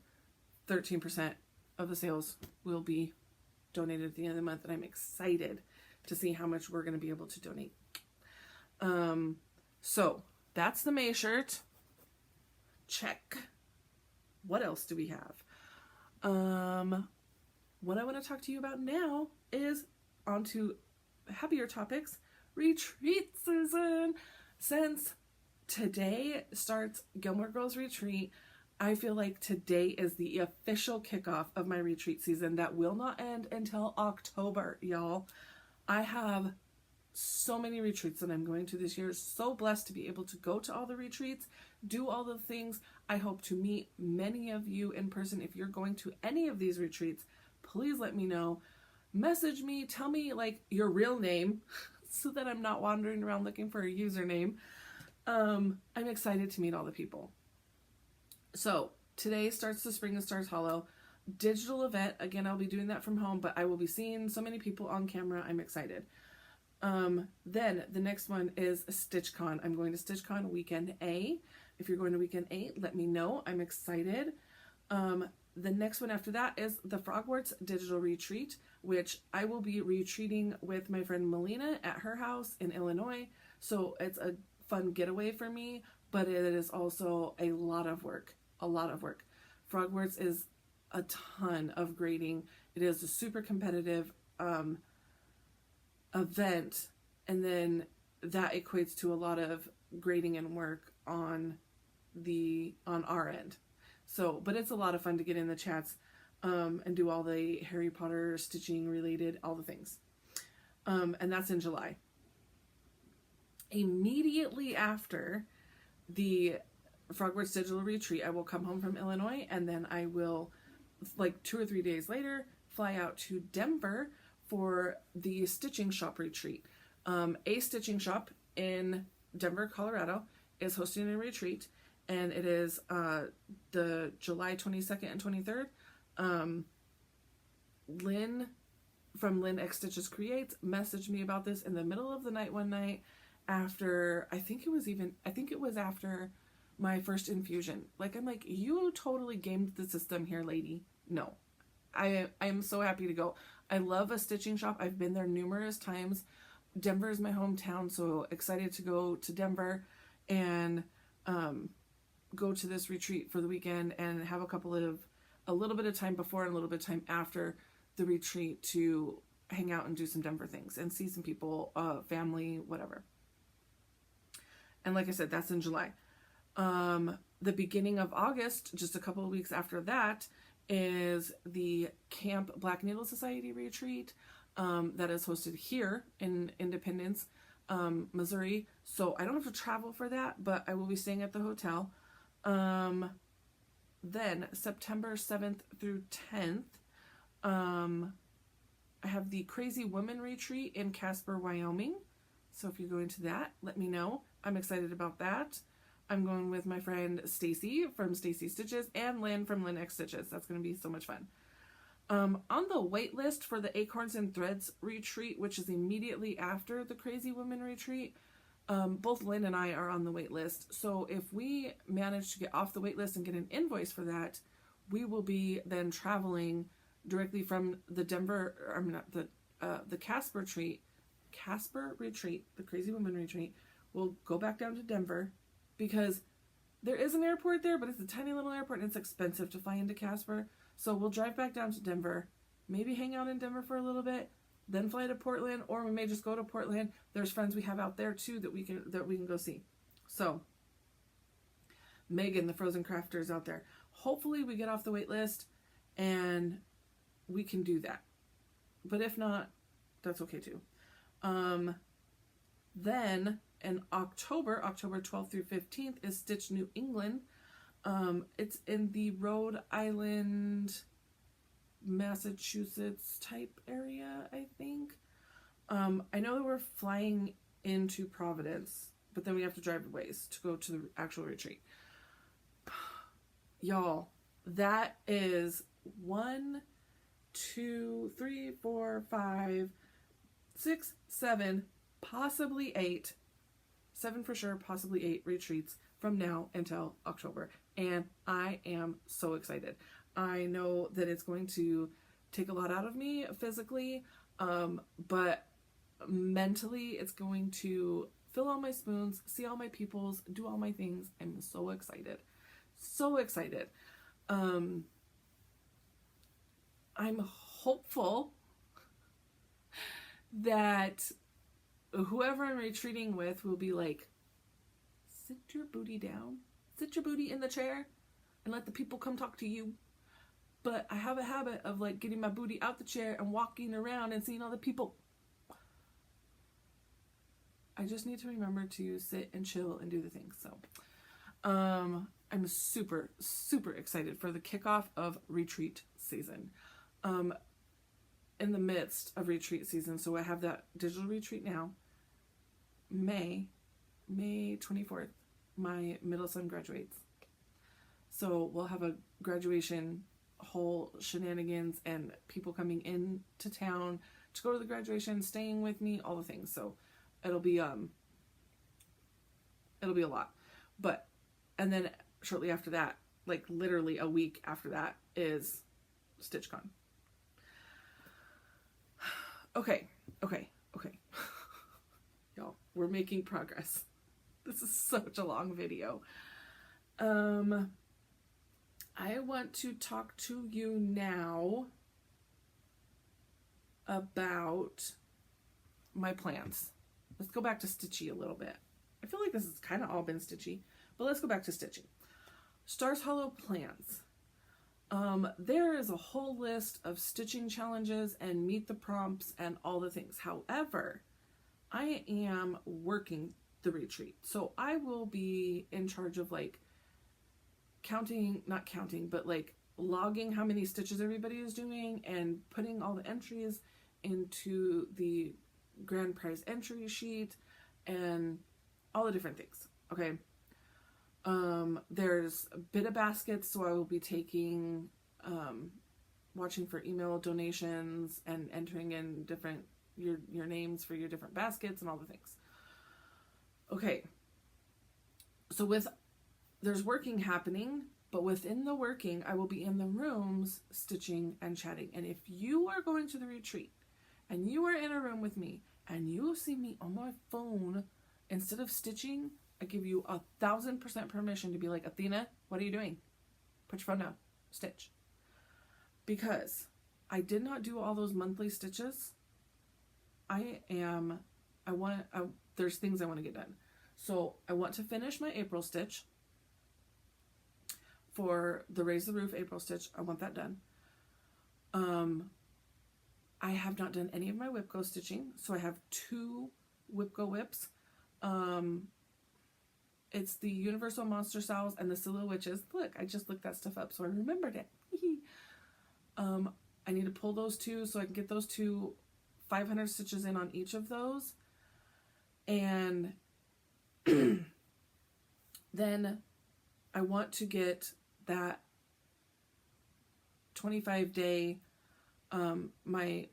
13% of the sales will be donated at the end of the month, and I'm excited to see how much we're going to be able to donate. So that's the May shirt. Check. What else do we have? What I want to talk to you about now is onto happier topics. Retreat season. Since today starts Gilmore Girls Retreat, I feel like today is the official kickoff of my retreat season that will not end until October, y'all. I have so many retreats that I'm going to this year. So blessed to be able to go to all the retreats, do all the things. I hope to meet many of you in person. If you're going to any of these retreats, please let me know. Message me, tell me like your real name so that I'm not wandering around looking for a username. I'm excited to meet all the people. So today starts the Spring of Stars Hollow digital event. Again, I'll be doing that from home, but I will be seeing so many people on camera. I'm excited. Then the next one is StitchCon. I'm going to StitchCon weekend A. If you're going to weekend A, let me know. I'm excited. The next one after that is the Frogwarts Digital Retreat, which I will be retreating with my friend Melina at her house in Illinois. So it's a fun getaway for me, but it is also a lot of work. Frogwarts is a ton of grading. It is a super competitive event, and then that equates to a lot of grading and work on our end. So, but it's a lot of fun to get in the chats and do all the Harry Potter stitching related, all the things. And that's in July. Immediately after the Frogwarts Digital Retreat, I will come home from Illinois, and then I will, like 2 or 3 days later, fly out to Denver for the Stitching Shop Retreat. A Stitching Shop in Denver, Colorado is hosting a retreat, and it is the July 22nd and 23rd. Lynn from Lynn X Stitches Creates messaged me about this in the middle of the night one night after, I think it was after my first infusion. Like, I'm like, you totally gamed the system here, lady. No, I am so happy to go. I love a stitching shop. I've been there numerous times. Denver is my hometown, so excited to go to Denver and go to this retreat for the weekend and have a little bit of time before and a little bit of time after the retreat to hang out and do some Denver things and see some people, family, whatever. And like I said, that's in July. The beginning of August, just a couple of weeks after that, is the Camp Black Needle Society retreat that is hosted here in Independence, Missouri. So I don't have to travel for that, but I will be staying at the hotel. Then September 7th through 10th, I have the Crazy Woman retreat in Casper, Wyoming. So if you're going to that, let me know. I'm excited about that. I'm going with my friend Stacy from Stacy Stitches and Lynn from Lynn X Stitches. That's going to be so much fun. On the wait list for the Acorns and Threads retreat, which is immediately after the Crazy Woman retreat, both Lynn and I are on the wait list. So if we manage to get off the wait list and get an invoice for that, we will be then traveling directly from the the Casper retreat, the Crazy Woman retreat. We'll go back down to Denver because there is an airport there, but it's a tiny little airport and it's expensive to fly into Casper. So we'll drive back down to Denver, maybe hang out in Denver for a little bit, then fly to Portland, or we may just go to Portland. There's friends we have out there too that we can go see. So Megan, the Frozen Crafter, is out there. Hopefully we get off the wait list and we can do that. But if not, that's okay too. Then in October 12th through 15th is Stitch New England. It's in the Rhode Island, Massachusetts type area, I think. I know that we're flying into Providence, but then we have to drive a ways to go to the actual retreat. Y'all, that is 1, 2, 3, 4, 5, 6, 7, possibly 8, 7 for sure, possibly 8 retreats from now until October. And I am so excited. I know that it's going to take a lot out of me physically, but mentally it's going to fill all my spoons, see all my peoples, do all my things. I'm so excited. So excited. I'm hopeful that whoever I'm retreating with will be like, sit your booty down, sit your booty in the chair and let the people come talk to you. But I have a habit of like getting my booty out the chair and walking around and seeing all the people. I just need to remember to sit and chill and do the things. So I'm super, super excited for the kickoff of retreat season. In the midst of retreat season, so I have that digital retreat now. May 24th, my middle son graduates. So we'll have a graduation whole shenanigans and people coming into town to go to the graduation, staying with me, all the things. So it'll be a lot. But, and then shortly after that, like literally a week after that, is StitchCon. Okay. Y'all, we're making progress. This is such a long video. I want to talk to you now about my plans. Let's go back to Stitchy a little bit. I feel like this has kind of all been Stitchy, but let's go back to Stitchy. Stars Hollow plans. There is a whole list of stitching challenges and meet the prompts and all the things. However, I am working the retreat. So I will be in charge of like not counting, but like logging how many stitches everybody is doing and putting all the entries into the grand prize entry sheet and all the different things. Okay. There's bit of baskets, so I will be taking, watching for email donations and entering in your names for your different baskets and all the things. Okay. So there's working happening, but within the working, I will be in the rooms stitching and chatting. And if you are going to the retreat and you are in a room with me and you see me on my phone instead of stitching, I give you 1,000% permission to be like, Athena, what are you doing? Put your phone down. Stitch. Because I did not do all those monthly stitches. There's things I want to get done. So I want to finish my April stitch. for the Raise the Roof April stitch. I want that done. I have not done any of my whip go stitching, so I have 2 whip go whips. It's the Universal Monster Sows and the Silhouette Witches. Look, I just looked that stuff up, so I remembered it. I need to pull those 2 so I can get those 2 500 stitches in on each of those. And then I want to get that 25-day, my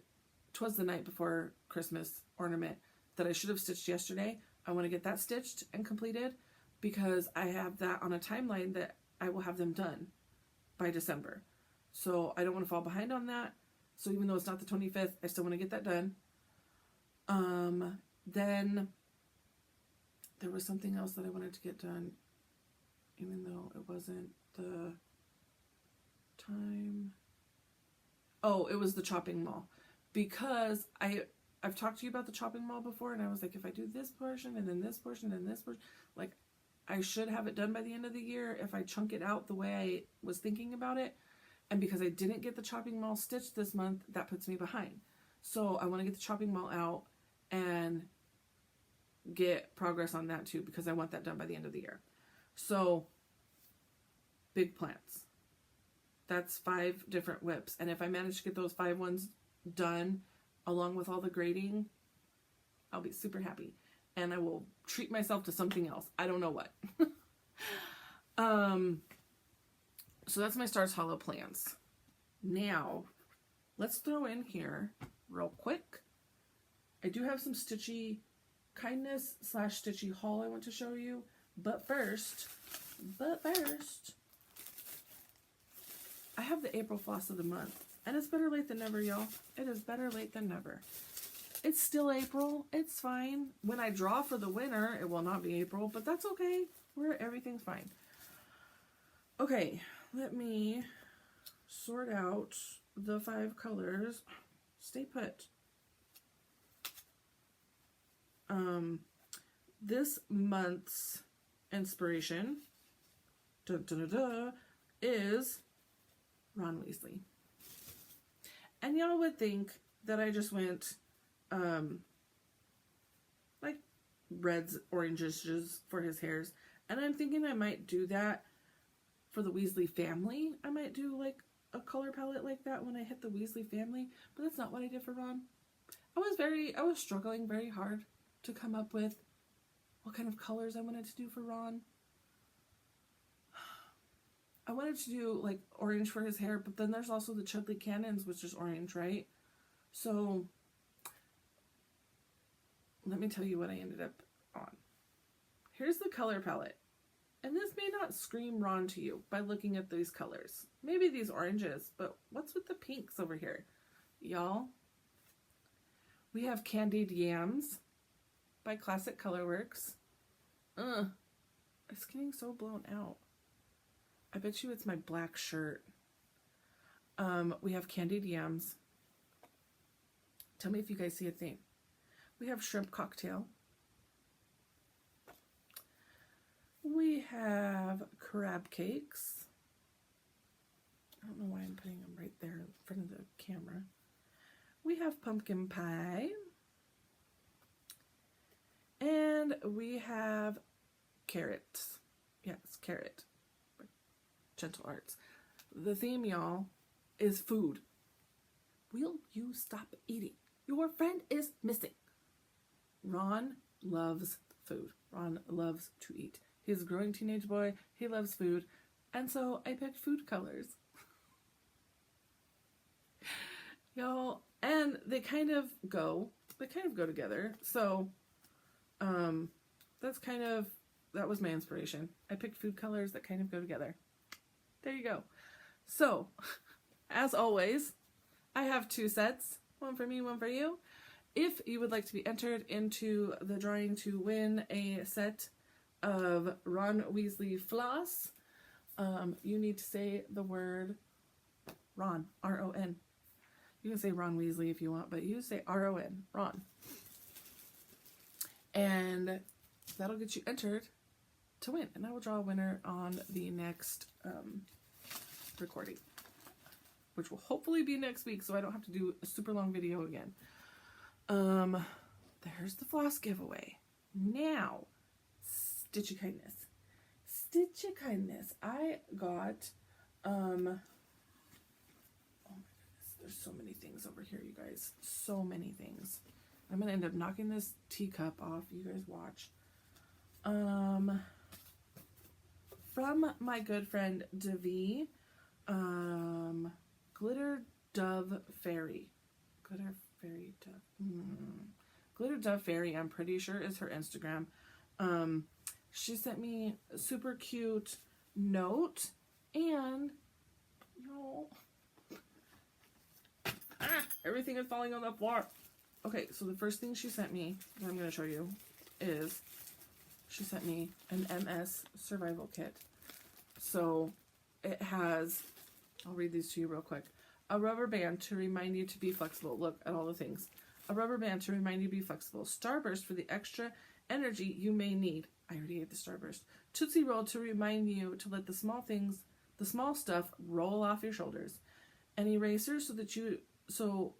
'Twas the Night Before Christmas ornament that I should have stitched yesterday. I want to get that stitched and completed because I have that on a timeline that I will have them done by December. So I don't want to fall behind on that. So even though it's not the 25th, I still want to get that done. Then there was something else that I wanted to get done, even though it wasn't the time. Oh, it was the chopping mall, because I've talked to you about the chopping mall before, and I was like, if I do this portion and then this portion and this portion, like I should have it done by the end of the year if I chunk it out the way I was thinking about it. And because I didn't get the chopping mall stitched this month, that puts me behind. So I want to get the chopping mall out and get progress on that too, because I want that done by the end of the year. So big plans. That's 5 different whips. And if I manage to get those 5 ones done along with all the grading, I'll be super happy. And I will treat myself to something else. I don't know what. So that's my Stars Hollow plans. Now, let's throw in here real quick. I do have some Stitchy kindness / Stitchy haul I want to show you. But first, I have the April floss of the month. And it's better late than never, y'all. It is better late than never. It's still April. It's fine. When I draw for the winter, it will not be April, but that's okay. Everything's fine. Okay, let me sort out the 5 colors. Stay put. This month's inspiration is Ron Weasley. And y'all would think that I just went like reds, oranges for his hairs. And I'm thinking I might do that for the Weasley family. I might do like a color palette like that when I hit the Weasley family. But that's not what I did for Ron. I was struggling very hard to come up with what kind of colors I wanted to do for Ron. I wanted to do like orange for his hair, but then there's also the Chudley Cannons, which is orange, right? So let me tell you what I ended up on. Here's the color palette. And this may not scream Ron to you by looking at these colors. Maybe these oranges, but what's with the pinks over here? Y'all, we have Candied Yams by Classic Colorworks. It's getting so blown out. I bet you it's my black shirt. We have Candied Yams. Tell me if you guys see a theme. We have Shrimp Cocktail. We have Crab Cakes. I don't know why I'm putting them right there in front of the camera. We have Pumpkin Pie. And we have Carrots. Yes, Carrot. Gentle Arts. The theme, y'all, is food. Will you stop eating? Your friend is missing. Ron loves food. Ron loves to eat. He's a growing teenage boy. He loves food. And so I picked food colors. Y'all, and they kind of go together. So, that was my inspiration. I picked food colors that kind of go together. There you go. So, as always, I have 2 sets. One for me, one for you. If you would like to be entered into the drawing to win a set of Ron Weasley floss, you need to say the word Ron, R-O-N. You can say Ron Weasley if you want, but you say R-O-N, Ron. And that'll get you entered to win. And I will draw a winner on the next recording, which will hopefully be next week, so I don't have to do a super long video again. There's the floss giveaway. Now, Stitchy Kindness. Stitchy Kindness. I got, oh my goodness, there's so many things over here, you guys. So many things. I'm going to end up knocking this teacup off. You guys watch. From my good friend Devi, Glitter Dove Fairy. Glitter Fairy Dove. Glitter Dove Fairy, I'm pretty sure, is her Instagram. She sent me a super cute note, and everything is falling on the floor. Okay, so the first thing she sent me, that I'm going to show you, is she sent me an MS survival kit. So it has, I'll read these to you real quick. A rubber band to remind you to be flexible. Look at all the things. A rubber band to remind you to be flexible. Starburst for the extra energy you may need. I already ate the Starburst. Tootsie Roll to remind you to let the small things, the small stuff, roll off your shoulders. An eraser so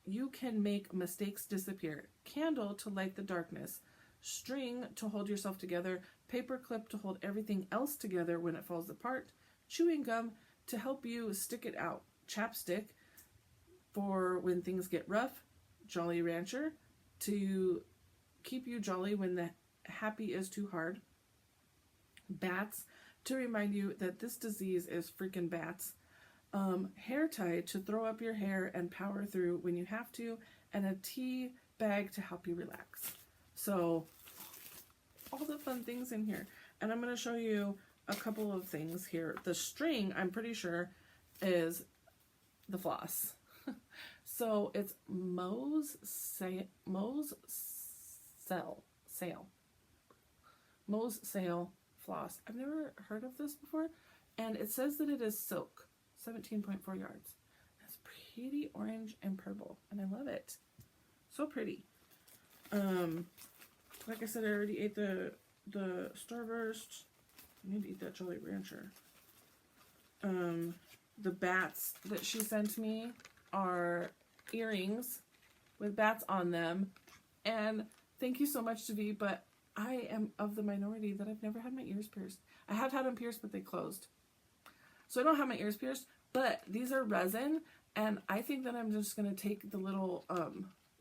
you can make mistakes disappear. Candle to light the darkness. String to hold yourself together. Paper clip to hold everything else together when it falls apart. Chewing gum to help you stick it out. Chapstick for when things get rough. Jolly Rancher to keep you jolly when the happy is too hard. Bats to remind you that this disease is freaking bats. Hair tie to throw up your hair and power through when you have to. And a tea bag to help you relax. So all the fun things in here. And I'm going to show you a couple of things here. The string, I'm pretty sure, is the floss. So it's Mo's Sale floss. I've never heard of this before, and it says that it is silk, 17.4 yards. It's pretty orange and purple, and I love it. So pretty. Like I said, I already ate the Starburst. I need to eat that Jolly Rancher. The bats that she sent me are earrings with bats on them, and thank you so much, Devi, but I am of the minority that I've never had my ears pierced. I have had them pierced, but they closed. So I don't have my ears pierced, but these are resin, and I think that I'm just going to take the little,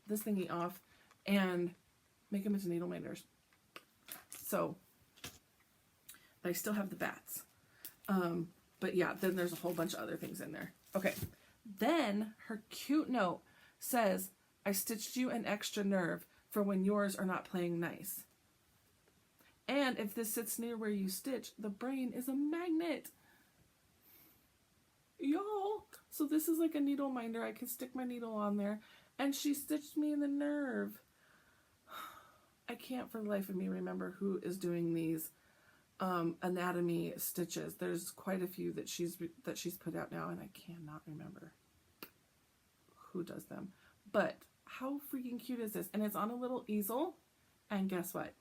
this thingy off and make them into needle minders. So, but I still have the bats. But yeah, then there's a whole bunch of other things in there. Okay. Then her cute note says, I stitched you an extra nerve for when yours are not playing nice. And if this sits near where you stitch, the brain is a magnet. Y'all. So this is like a needle minder. I can stick my needle on there. And she stitched me in the nerve. I can't for the life of me remember who is doing these anatomy stitches. There's quite a few that she's put out now, and I cannot remember who does them. But how freaking cute is this? And it's on a little easel, and guess what?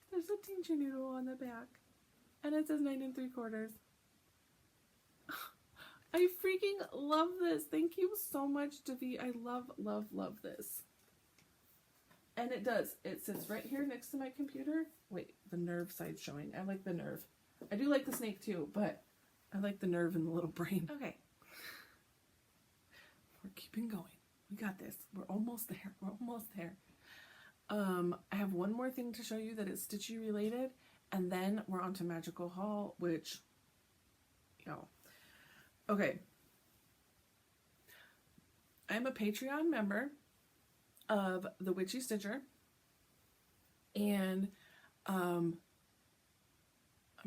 There's a teacher noodle on the back, and it says 9 3/4. I freaking love this. Thank you so much, Devi. I love, love, love this. And it does. It sits right here next to my computer. Wait, the nerve side's showing. I like the nerve. I do like the snake too, but I like the nerve in the little brain. Okay. We're keeping going. We got this. We're almost there. We're almost there. I have one more thing to show you that is Stitchy related, and then we're on to Magical Haul, which, y'all. Okay. I'm a Patreon member of the Witchy Stitcher, and I'm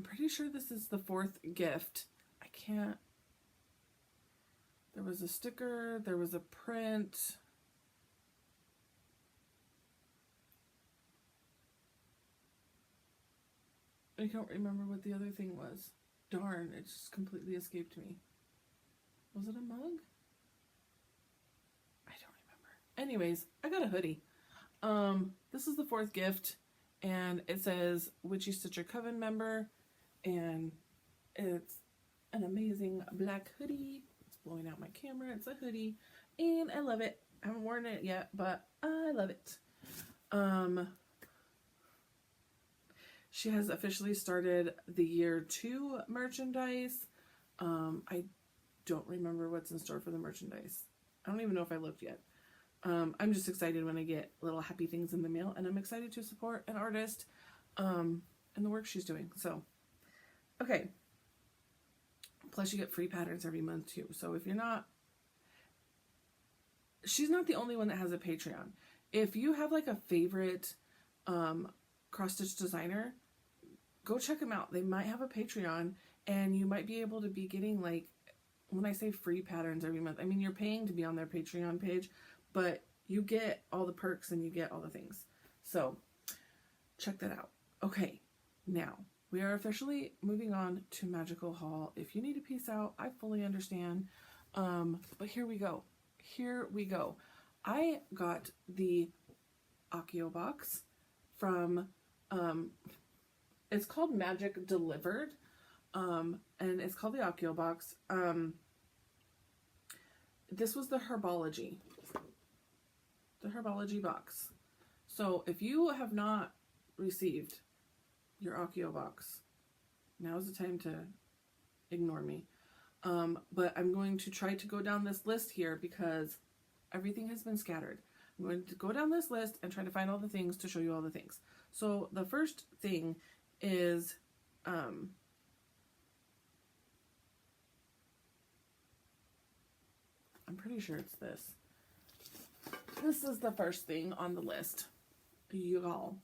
pretty sure this is the 4th gift. I can't, there was a sticker, there was a print, I don't remember what the other thing was. Darn, it just completely escaped me. Was it a mug? Anyways, I got a hoodie. This is the 4th gift, And it says Witchy Stitcher Coven member, and it's an amazing black hoodie. It's blowing out my camera. It's a hoodie, and I love it. I haven't worn it yet, but I love it. She has officially started the year 2 merchandise. I don't remember what's in store for the merchandise. I don't even know if I looked yet. I'm just excited when I get little happy things in the mail, and I'm excited to support an artist and the work she's doing. So, okay. Plus, you get free patterns every month too. So if you're not, she's not the only one that has a Patreon. If you have like a favorite cross stitch designer, go check them out. They might have a Patreon, and you might be able to be getting, like, when I say free patterns every month, I mean you're paying to be on their Patreon page, but you get all the perks and you get all the things. So check that out. Okay, now we are officially moving on to Magical Haul. If you need to peace out, I fully understand. But here we go. Here we go. I got the Accio Box from, it's called Magic Delivered, and it's called the Accio Box. This was the Herbology box. So if you have not received your Accio Box, now's the time to ignore me. But I'm going to try to go down this list here because everything has been scattered. I'm going to go down this list and try to find all the things to show you all the things. So the first thing is, I'm pretty sure it's this. This is the first thing on the list, y'all.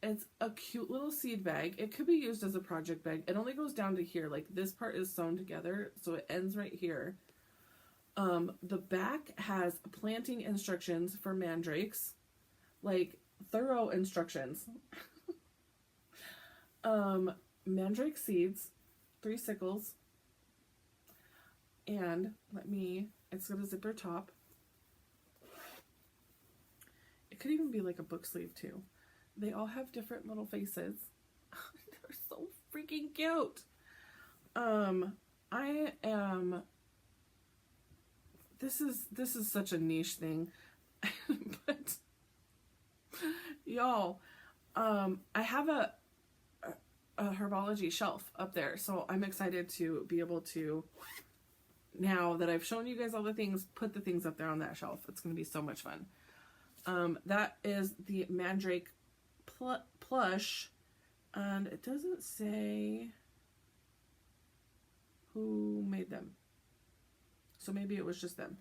It's a cute little seed bag. It could be used as a project bag. It only goes down to here. Like, this part is sewn together, so it ends right here. The back has planting instructions for mandrakes. Like, thorough instructions. Mandrake seeds, 3 sickles. And it's got a zipper top. It could even be like a book sleeve too. They all have different little faces. They're so freaking cute. This is such a niche thing. But y'all, I have a Herbology shelf up there, so I'm excited to be able to, now that I've shown you guys all the things, put the things up there on that shelf. It's going to be so much fun. That is the Mandrake plush, and it doesn't say who made them, so maybe it was just them.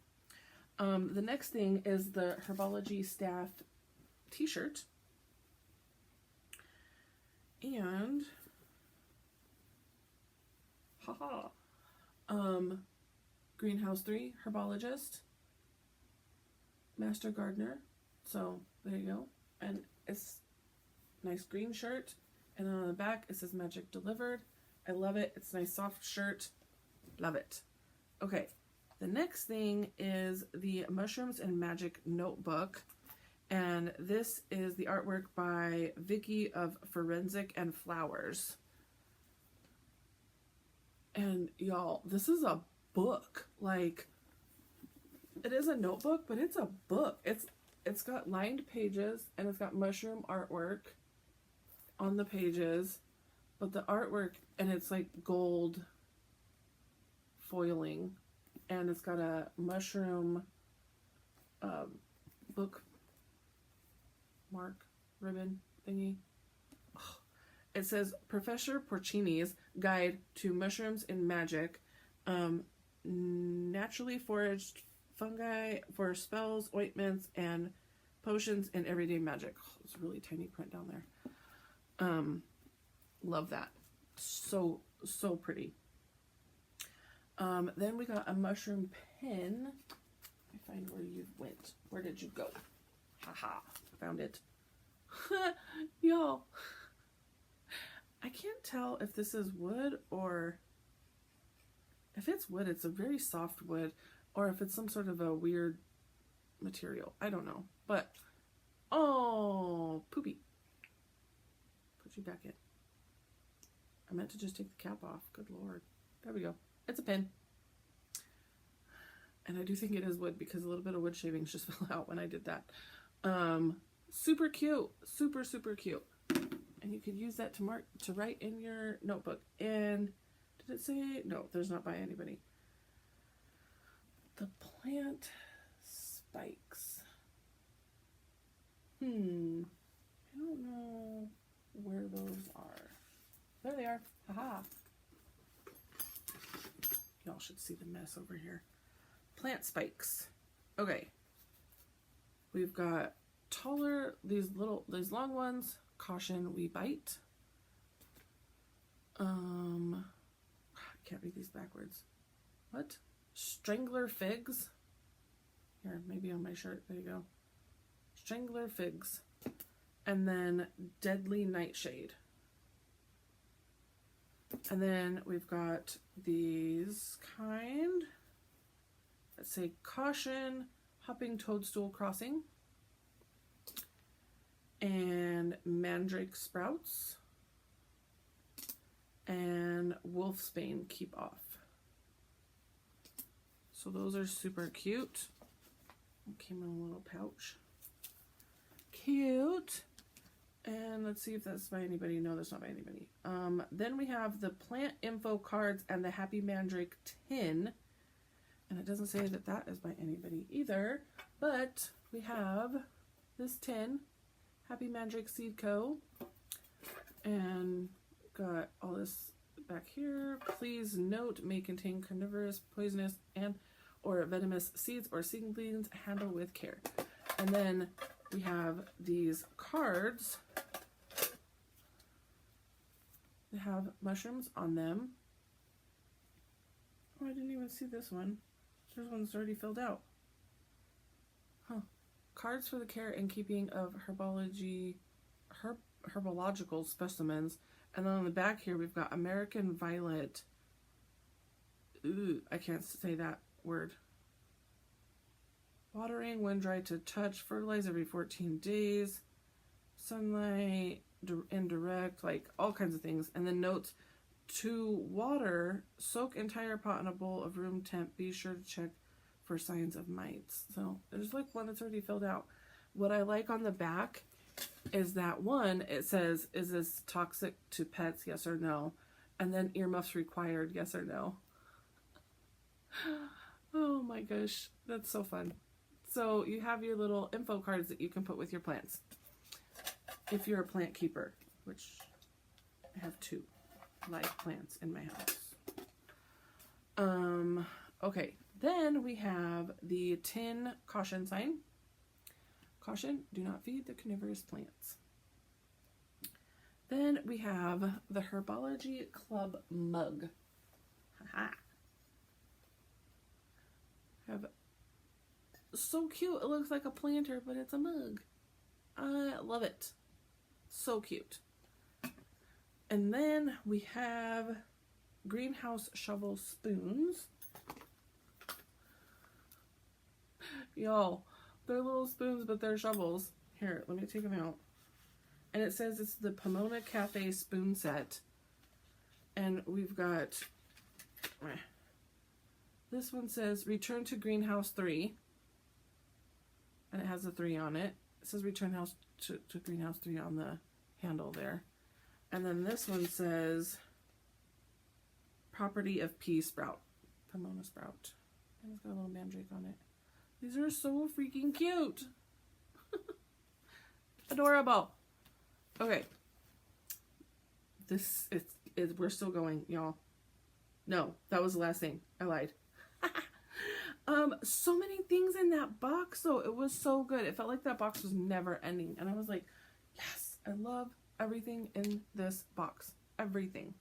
The next thing is the Herbology staff t-shirt, and Greenhouse 3 Herbologist, Master Gardener. So there you go. And it's nice green shirt, and then on the back it says Magic Delivered. I love it. It's a nice soft shirt. Love it. Okay, the next thing is the Mushrooms and Magic notebook, and this is the artwork by Vicky of Forensic and Flowers. And y'all, this is a book. Like, it is a notebook, but it's a book. It's got lined pages, and it's got mushroom artwork on the pages, but the artwork, and it's like gold foiling, and it's got a mushroom book mark ribbon thingy. It says Professor Porcini's Guide to Mushrooms in Magic, naturally foraged fungi for spells, ointments, and potions in everyday magic. Oh, it's a really tiny print down there. Love that. So pretty. Then we got a mushroom pin. Let me find where you went. Where did you go? Haha, found it. Y'all, I can't tell if this is wood, or if it's wood, it's a very soft wood, or if it's some sort of a weird material. I don't know, but oh, poopy. actually back in. I meant to just take the cap off. Good Lord. There we go. It's a pin. And I do think it is wood because a little bit of wood shavings just fell out when I did that. Super cute. Super, super cute. And you could use that to write in your notebook. And did it say? No, there's not by anybody. The plant spikes. I don't know where those are. There they are. Haha. Y'all should see the mess over here. Plant spikes. Okay. We've got taller, these long ones. Caution, we bite. I can't read these backwards. What? Strangler figs. Here, maybe on my shirt. There you go. Strangler figs. And then deadly nightshade. And then we've got these kind. Let's say caution, hopping toadstool crossing. And mandrake sprouts. And wolfsbane keep off. So those are super cute. Came in a little pouch. Cute. And let's see if that's by anybody. No, that's not by anybody. Then we have the plant info cards and the Happy Mandrake tin. And it doesn't say that that is by anybody either. But we have this tin, Happy Mandrake Seed Co. And got all this back here. Please note, may contain carnivorous, poisonous, and or venomous seeds or seedlings. Handle with care. And then we have these cards. They have mushrooms on them. Oh, I didn't even see this one. This one's already filled out. Huh. Cards for the care and keeping of herbological specimens. And then on the back here, we've got American Violet. Ooh, I can't say that word. Watering when dry to touch. Fertilize every 14 days. Sunlight, indirect, like all kinds of things. And then notes, to water, soak entire pot in a bowl of room temp. Be sure to check for signs of mites. So there's like one that's already filled out. What I like on the back is that one, it says, is this toxic to pets, yes or no? And then earmuffs required, yes or no? Oh my gosh, that's so fun. So you have your little info cards that you can put with your plants. If you're a plant keeper, which I have 2 live plants in my house. Okay, then we have the tin caution sign. Caution, do not feed the carnivorous plants. Then we have the Herbology Club mug. Haha. Have so cute. It looks like a planter, but it's a mug. I love it. So cute. And then we have greenhouse shovel spoons. Y'all, they're little spoons, but they're shovels. Here, let me take them out. And it says it's the Pomona Cafe spoon set. And we've got, this one says return to greenhouse 3. And it has a 3 on it. It says return house to greenhouse 3 on the handle there. And then this one says property of pea sprout. Pomona sprout. And it's got a little mandrake on it. These are so freaking cute. Adorable. Okay. This is we're still going, y'all. No, that was the last thing. I lied. So many things in that box though. It was so good. It felt like that box was never ending. And I was like, yes, I love everything in this box. Everything.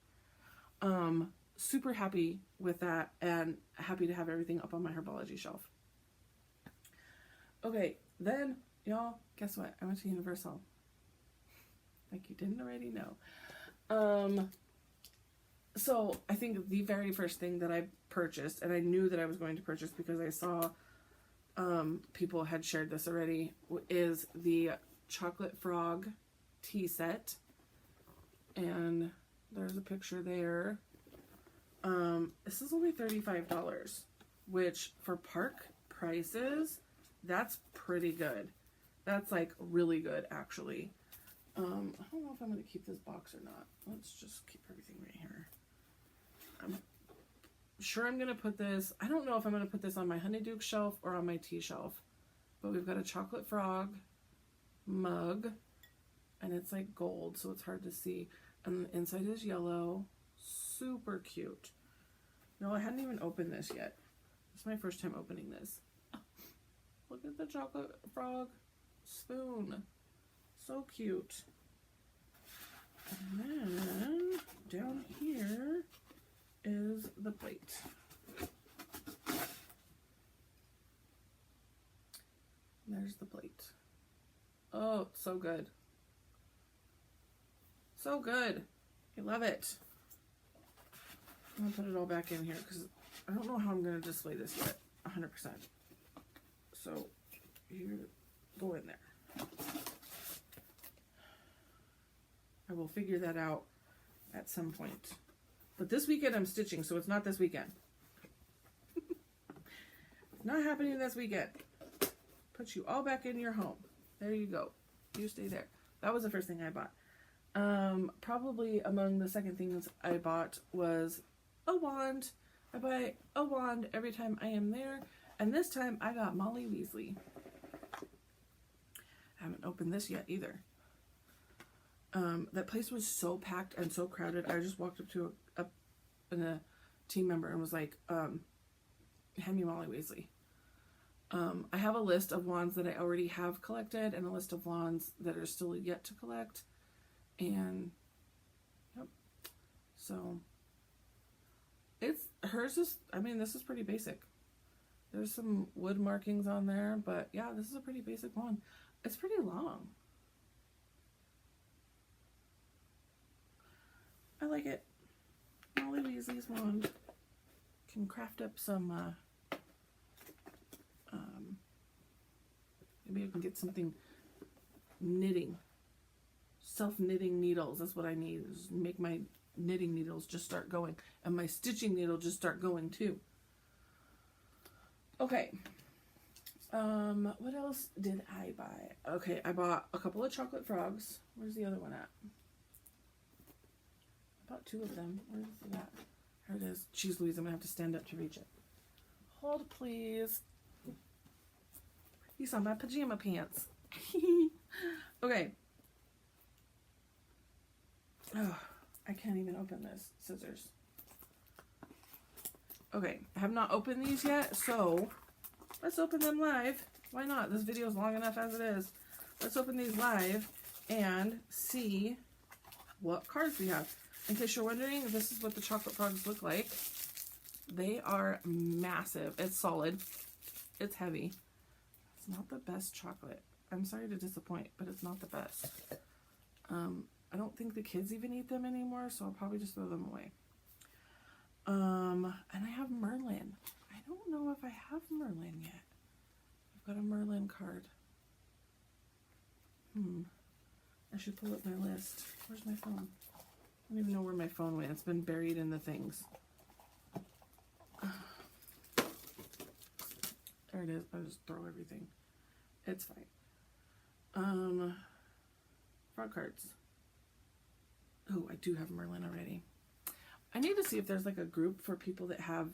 Super happy with that and happy to have everything up on my Herbology shelf. Okay, then y'all, guess what? I went to Universal. Like you didn't already know. So I think the very first thing that I purchased, and I knew that I was going to purchase because I saw people had shared this already, is the Chocolate Frog tea set. And there's a picture there. This is only $35, which for park prices, that's pretty good. That's like really good, actually. I don't know if I'm going to keep this box or not. Let's just keep everything right here. I'm sure I'm going to put this, I don't know if I'm going to put this on my Honeydew shelf or on my tea shelf, but we've got a chocolate frog mug, and it's like gold, so it's hard to see. And the inside is yellow. Super cute. No, I hadn't even opened this yet. It's my first time opening this. Look at the chocolate frog spoon. So cute. And then down here is the plate. There's the plate. Oh, so good. So good. I love it. I'm going to put it all back in here because I don't know how I'm going to display this yet. 100%. So, here, go in there. I will figure that out at some point. But this weekend I'm stitching, so it's not this weekend. It's not happening this weekend. Put you all back in your home. There you go. You stay there. That was the first thing I bought. Probably among the second things I bought was a wand. I buy a wand every time I am there. And this time I got Molly Weasley. I haven't opened this yet either. That place was so packed and so crowded. I just walked up to a team member and was like, hand me Molly Weasley. I have a list of wands that I already have collected and a list of wands that are still yet to collect. And, yep. So, hers is, I mean, this is pretty basic. There's some wood markings on there, but yeah, this is a pretty basic wand. It's pretty long. I like it. Molly Weasley's wand. Can craft up some, maybe I can get something knitting. Self-knitting needles. That's what I need. Is make my knitting needles just start going. And my stitching needle just start going too. Okay. What else did I buy? Okay, I bought a couple of chocolate frogs. Where's the other one at? I bought two of them. Where's that? Here it is. Jeez Louise, I'm going to have to stand up to reach it. Hold, please. You saw my pajama pants. Okay. Oh, I can't even open this. Scissors. Okay, I have not opened these yet, so let's open them live. Why not? This video is long enough as it is. Let's open these live and see what cards we have. In case you're wondering, this is what the chocolate frogs look like. They are massive. It's solid. It's heavy. It's not the best chocolate. I'm sorry to disappoint, but it's not the best. I don't think the kids even eat them anymore, so I'll probably just throw them away. And I have Merlin. I don't know if I have Merlin yet. I've got a Merlin card. I should pull up my list. Where's my phone? I don't even know where my phone went. It's been buried in the things. There it is. I'll just throw everything. It's fine. Frog cards. Oh, I do have Merlin already. I need to see if there's like a group for people that have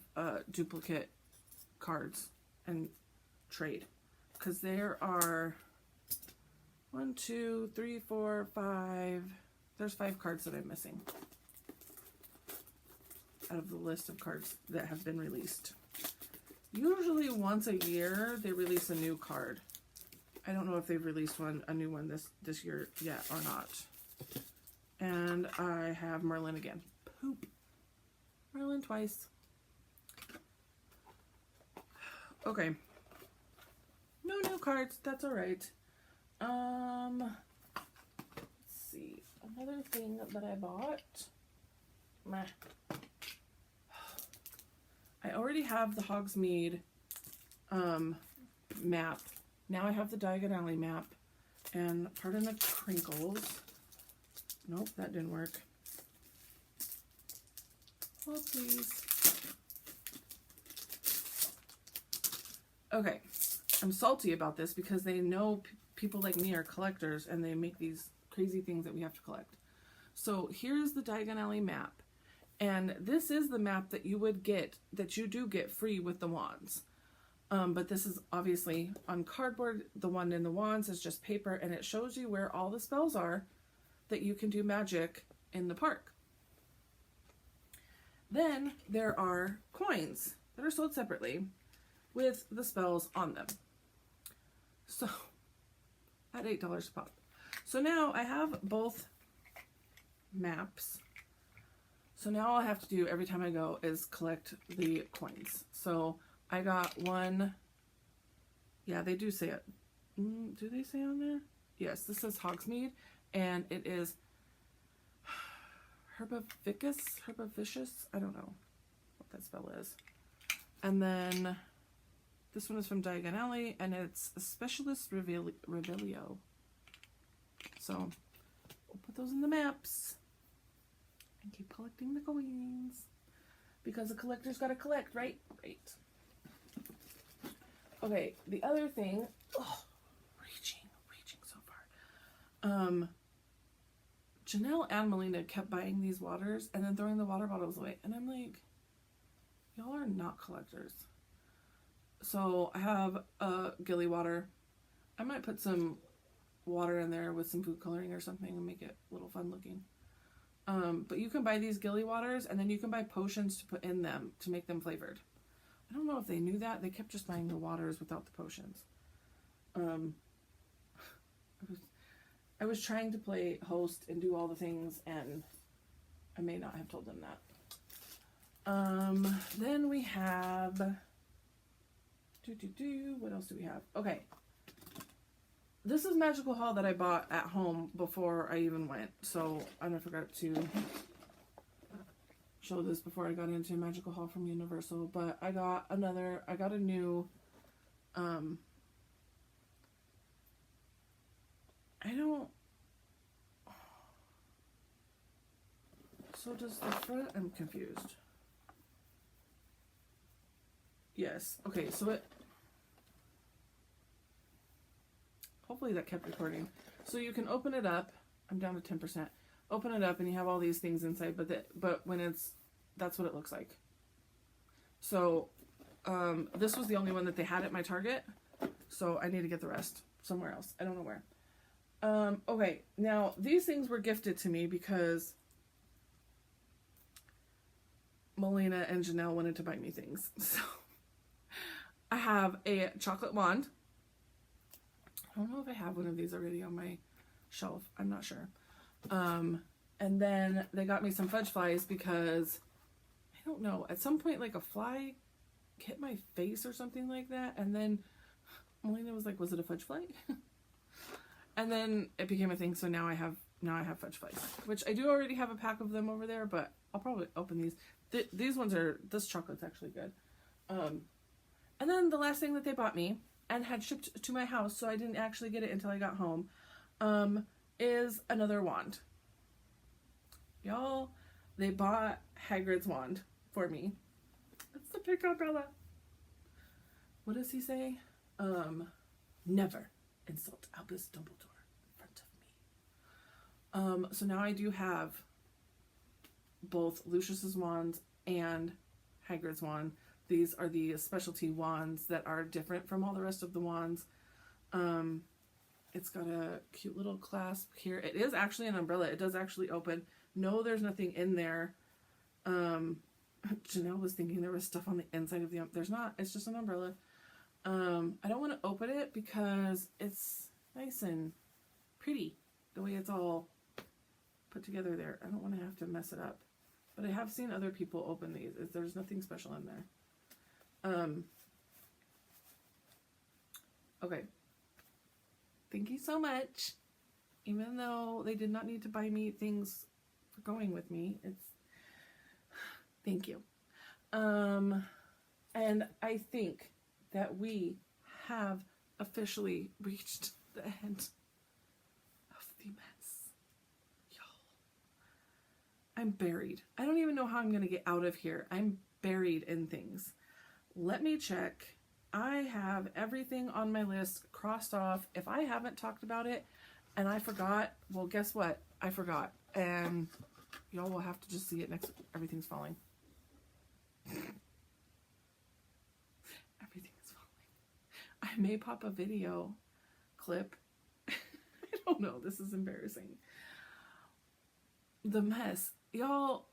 duplicate cards and trade. Because there are 1, 2, 3, 4, 5. There's 5 cards that I'm missing out of the list of cards that have been released. Usually once a year they release a new card. I don't know if they've released a new one this year yet or not. And I have Merlin again. Poop. Merlin twice. Okay. No new cards. That's alright. Let's see. Another thing that I bought. Meh. I already have the Hogsmeade map. Now I have the Diagon Alley map. And pardon the crinkles. Nope, that didn't work. Oh, please. Okay, I'm salty about this because they know people like me are collectors and they make these crazy things that we have to collect. So here's the Diagon Alley map. And this is the map that you would get, that you do get free with the wands. But this is obviously on cardboard. The one in the wands is just paper, and it shows you where all the spells are that you can do magic in the park. Then there are coins that are sold separately with the spells on them. So at $8 a pop. So now I have both maps. So now all I have to do every time I go is collect the coins. So I got one. Yeah, they do say it. Do they say on there? Yes, this says Hogsmeade, and it is Herbivicious. I don't know what that spell is. And then this one is from Diagon Alley, and it's a Specialist Revelio. So we'll put those in the maps and keep collecting the coins because the collector's got to collect, right? Right. Okay, the other thing. Oh, reaching so far. Janelle and Melina kept buying these waters and then throwing the water bottles away. And I'm like, y'all are not collectors. So I have a Gilly water. I might put some water in there with some food coloring or something and make it a little fun looking. But you can buy these Gilly waters and then you can buy potions to put in them to make them flavored. I don't know if they knew that. They kept just buying the waters without the potions. I was trying to play host and do all the things, and I may not have told them that. Then we have... What else do we have? Okay. This is Magical Haul that I bought at home before I even went. So I forgot to show this before I got into Magical Haul from Universal. But I got a new... So does the front... I'm confused. Yes. Okay, so it... Hopefully that kept recording. So you can open it up. I'm down to 10%. Open it up and you have all these things inside, but when it's... That's what it looks like. So, this was the only one that they had at my Target. So I need to get the rest somewhere else. I don't know where. Okay, now these things were gifted to me because Melina and Janelle wanted to buy me things. So I have a chocolate wand. I don't know if I have one of these already on my shelf. I'm not sure. And then they got me some fudge flies because, I don't know, at some point like a fly hit my face or something like that. And then Melina was like, was it a fudge fly? And then it became a thing. So now I have fudge flies, which I do already have a pack of them over there, but I'll probably open these. These ones are, this chocolate's actually good. And then the last thing that they bought me and had shipped to my house, so I didn't actually get it until I got home, is another wand. Y'all, they bought Hagrid's wand for me. It's the pink umbrella. What does he say? Never insult Albus Dumbledore in front of me. So now I do have both Lucius's wands and Hagrid's wand. These are the specialty wands that are different from all the rest of the wands. It's got a cute little clasp here. It is actually an umbrella. It does actually open. No, there's nothing in there. Janelle was thinking there was stuff on the inside of the there's not. It's just an umbrella. I don't want to open it because it's nice and pretty the way it's all put together there. I don't want to have to mess it up. But I have seen other people open these. There's nothing special in there. Okay. Thank you so much. Even though they did not need to buy me things for going with me, thank you. And I think that we have officially reached the end of the mess. Y'all, I'm buried. I don't even know how I'm going to get out of here. I'm buried in things. Let me check. I have everything on my list crossed off. If I haven't talked about it and I forgot, well, guess what? I forgot. And y'all will have to just see it next. Everything's falling. Everything is falling. I may pop a video clip. I don't know. This is embarrassing. The mess. Y'all,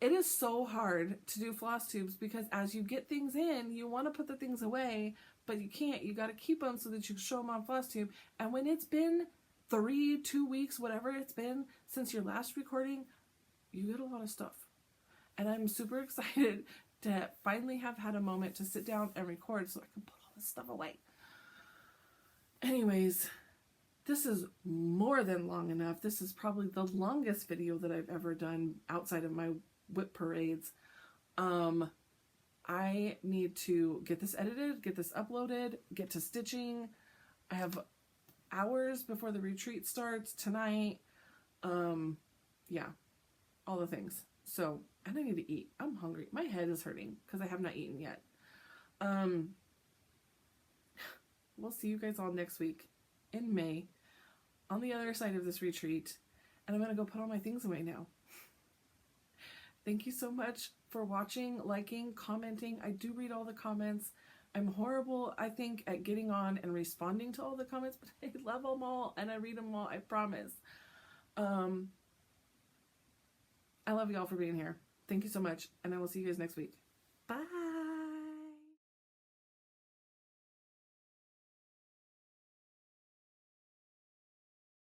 it is so hard to do floss tubes because as you get things in, you want to put the things away, but you can't. You got to keep them so that you can show them on Flosstube. And when it's been 2 weeks, whatever it's been since your last recording, you get a lot of stuff. And I'm super excited to finally have had a moment to sit down and record so I can put all this stuff away. Anyways, this is more than long enough. This is probably the longest video that I've ever done outside of my whip parades. I need to get this edited, get this uploaded, get to stitching. I have hours before the retreat starts tonight. Yeah, all the things. So, and I need to eat. I'm hungry. My head is hurting because I have not eaten yet. We'll see you guys all next week in May on the other side of this retreat. And I'm going to go put all my things away now. Thank you so much for watching, liking, commenting. I do read all the comments. I'm horrible, I think, at getting on and responding to all the comments, but I love them all and I read them all, I promise. I love y'all for being here. Thank you so much, and I will see you guys next week. Bye!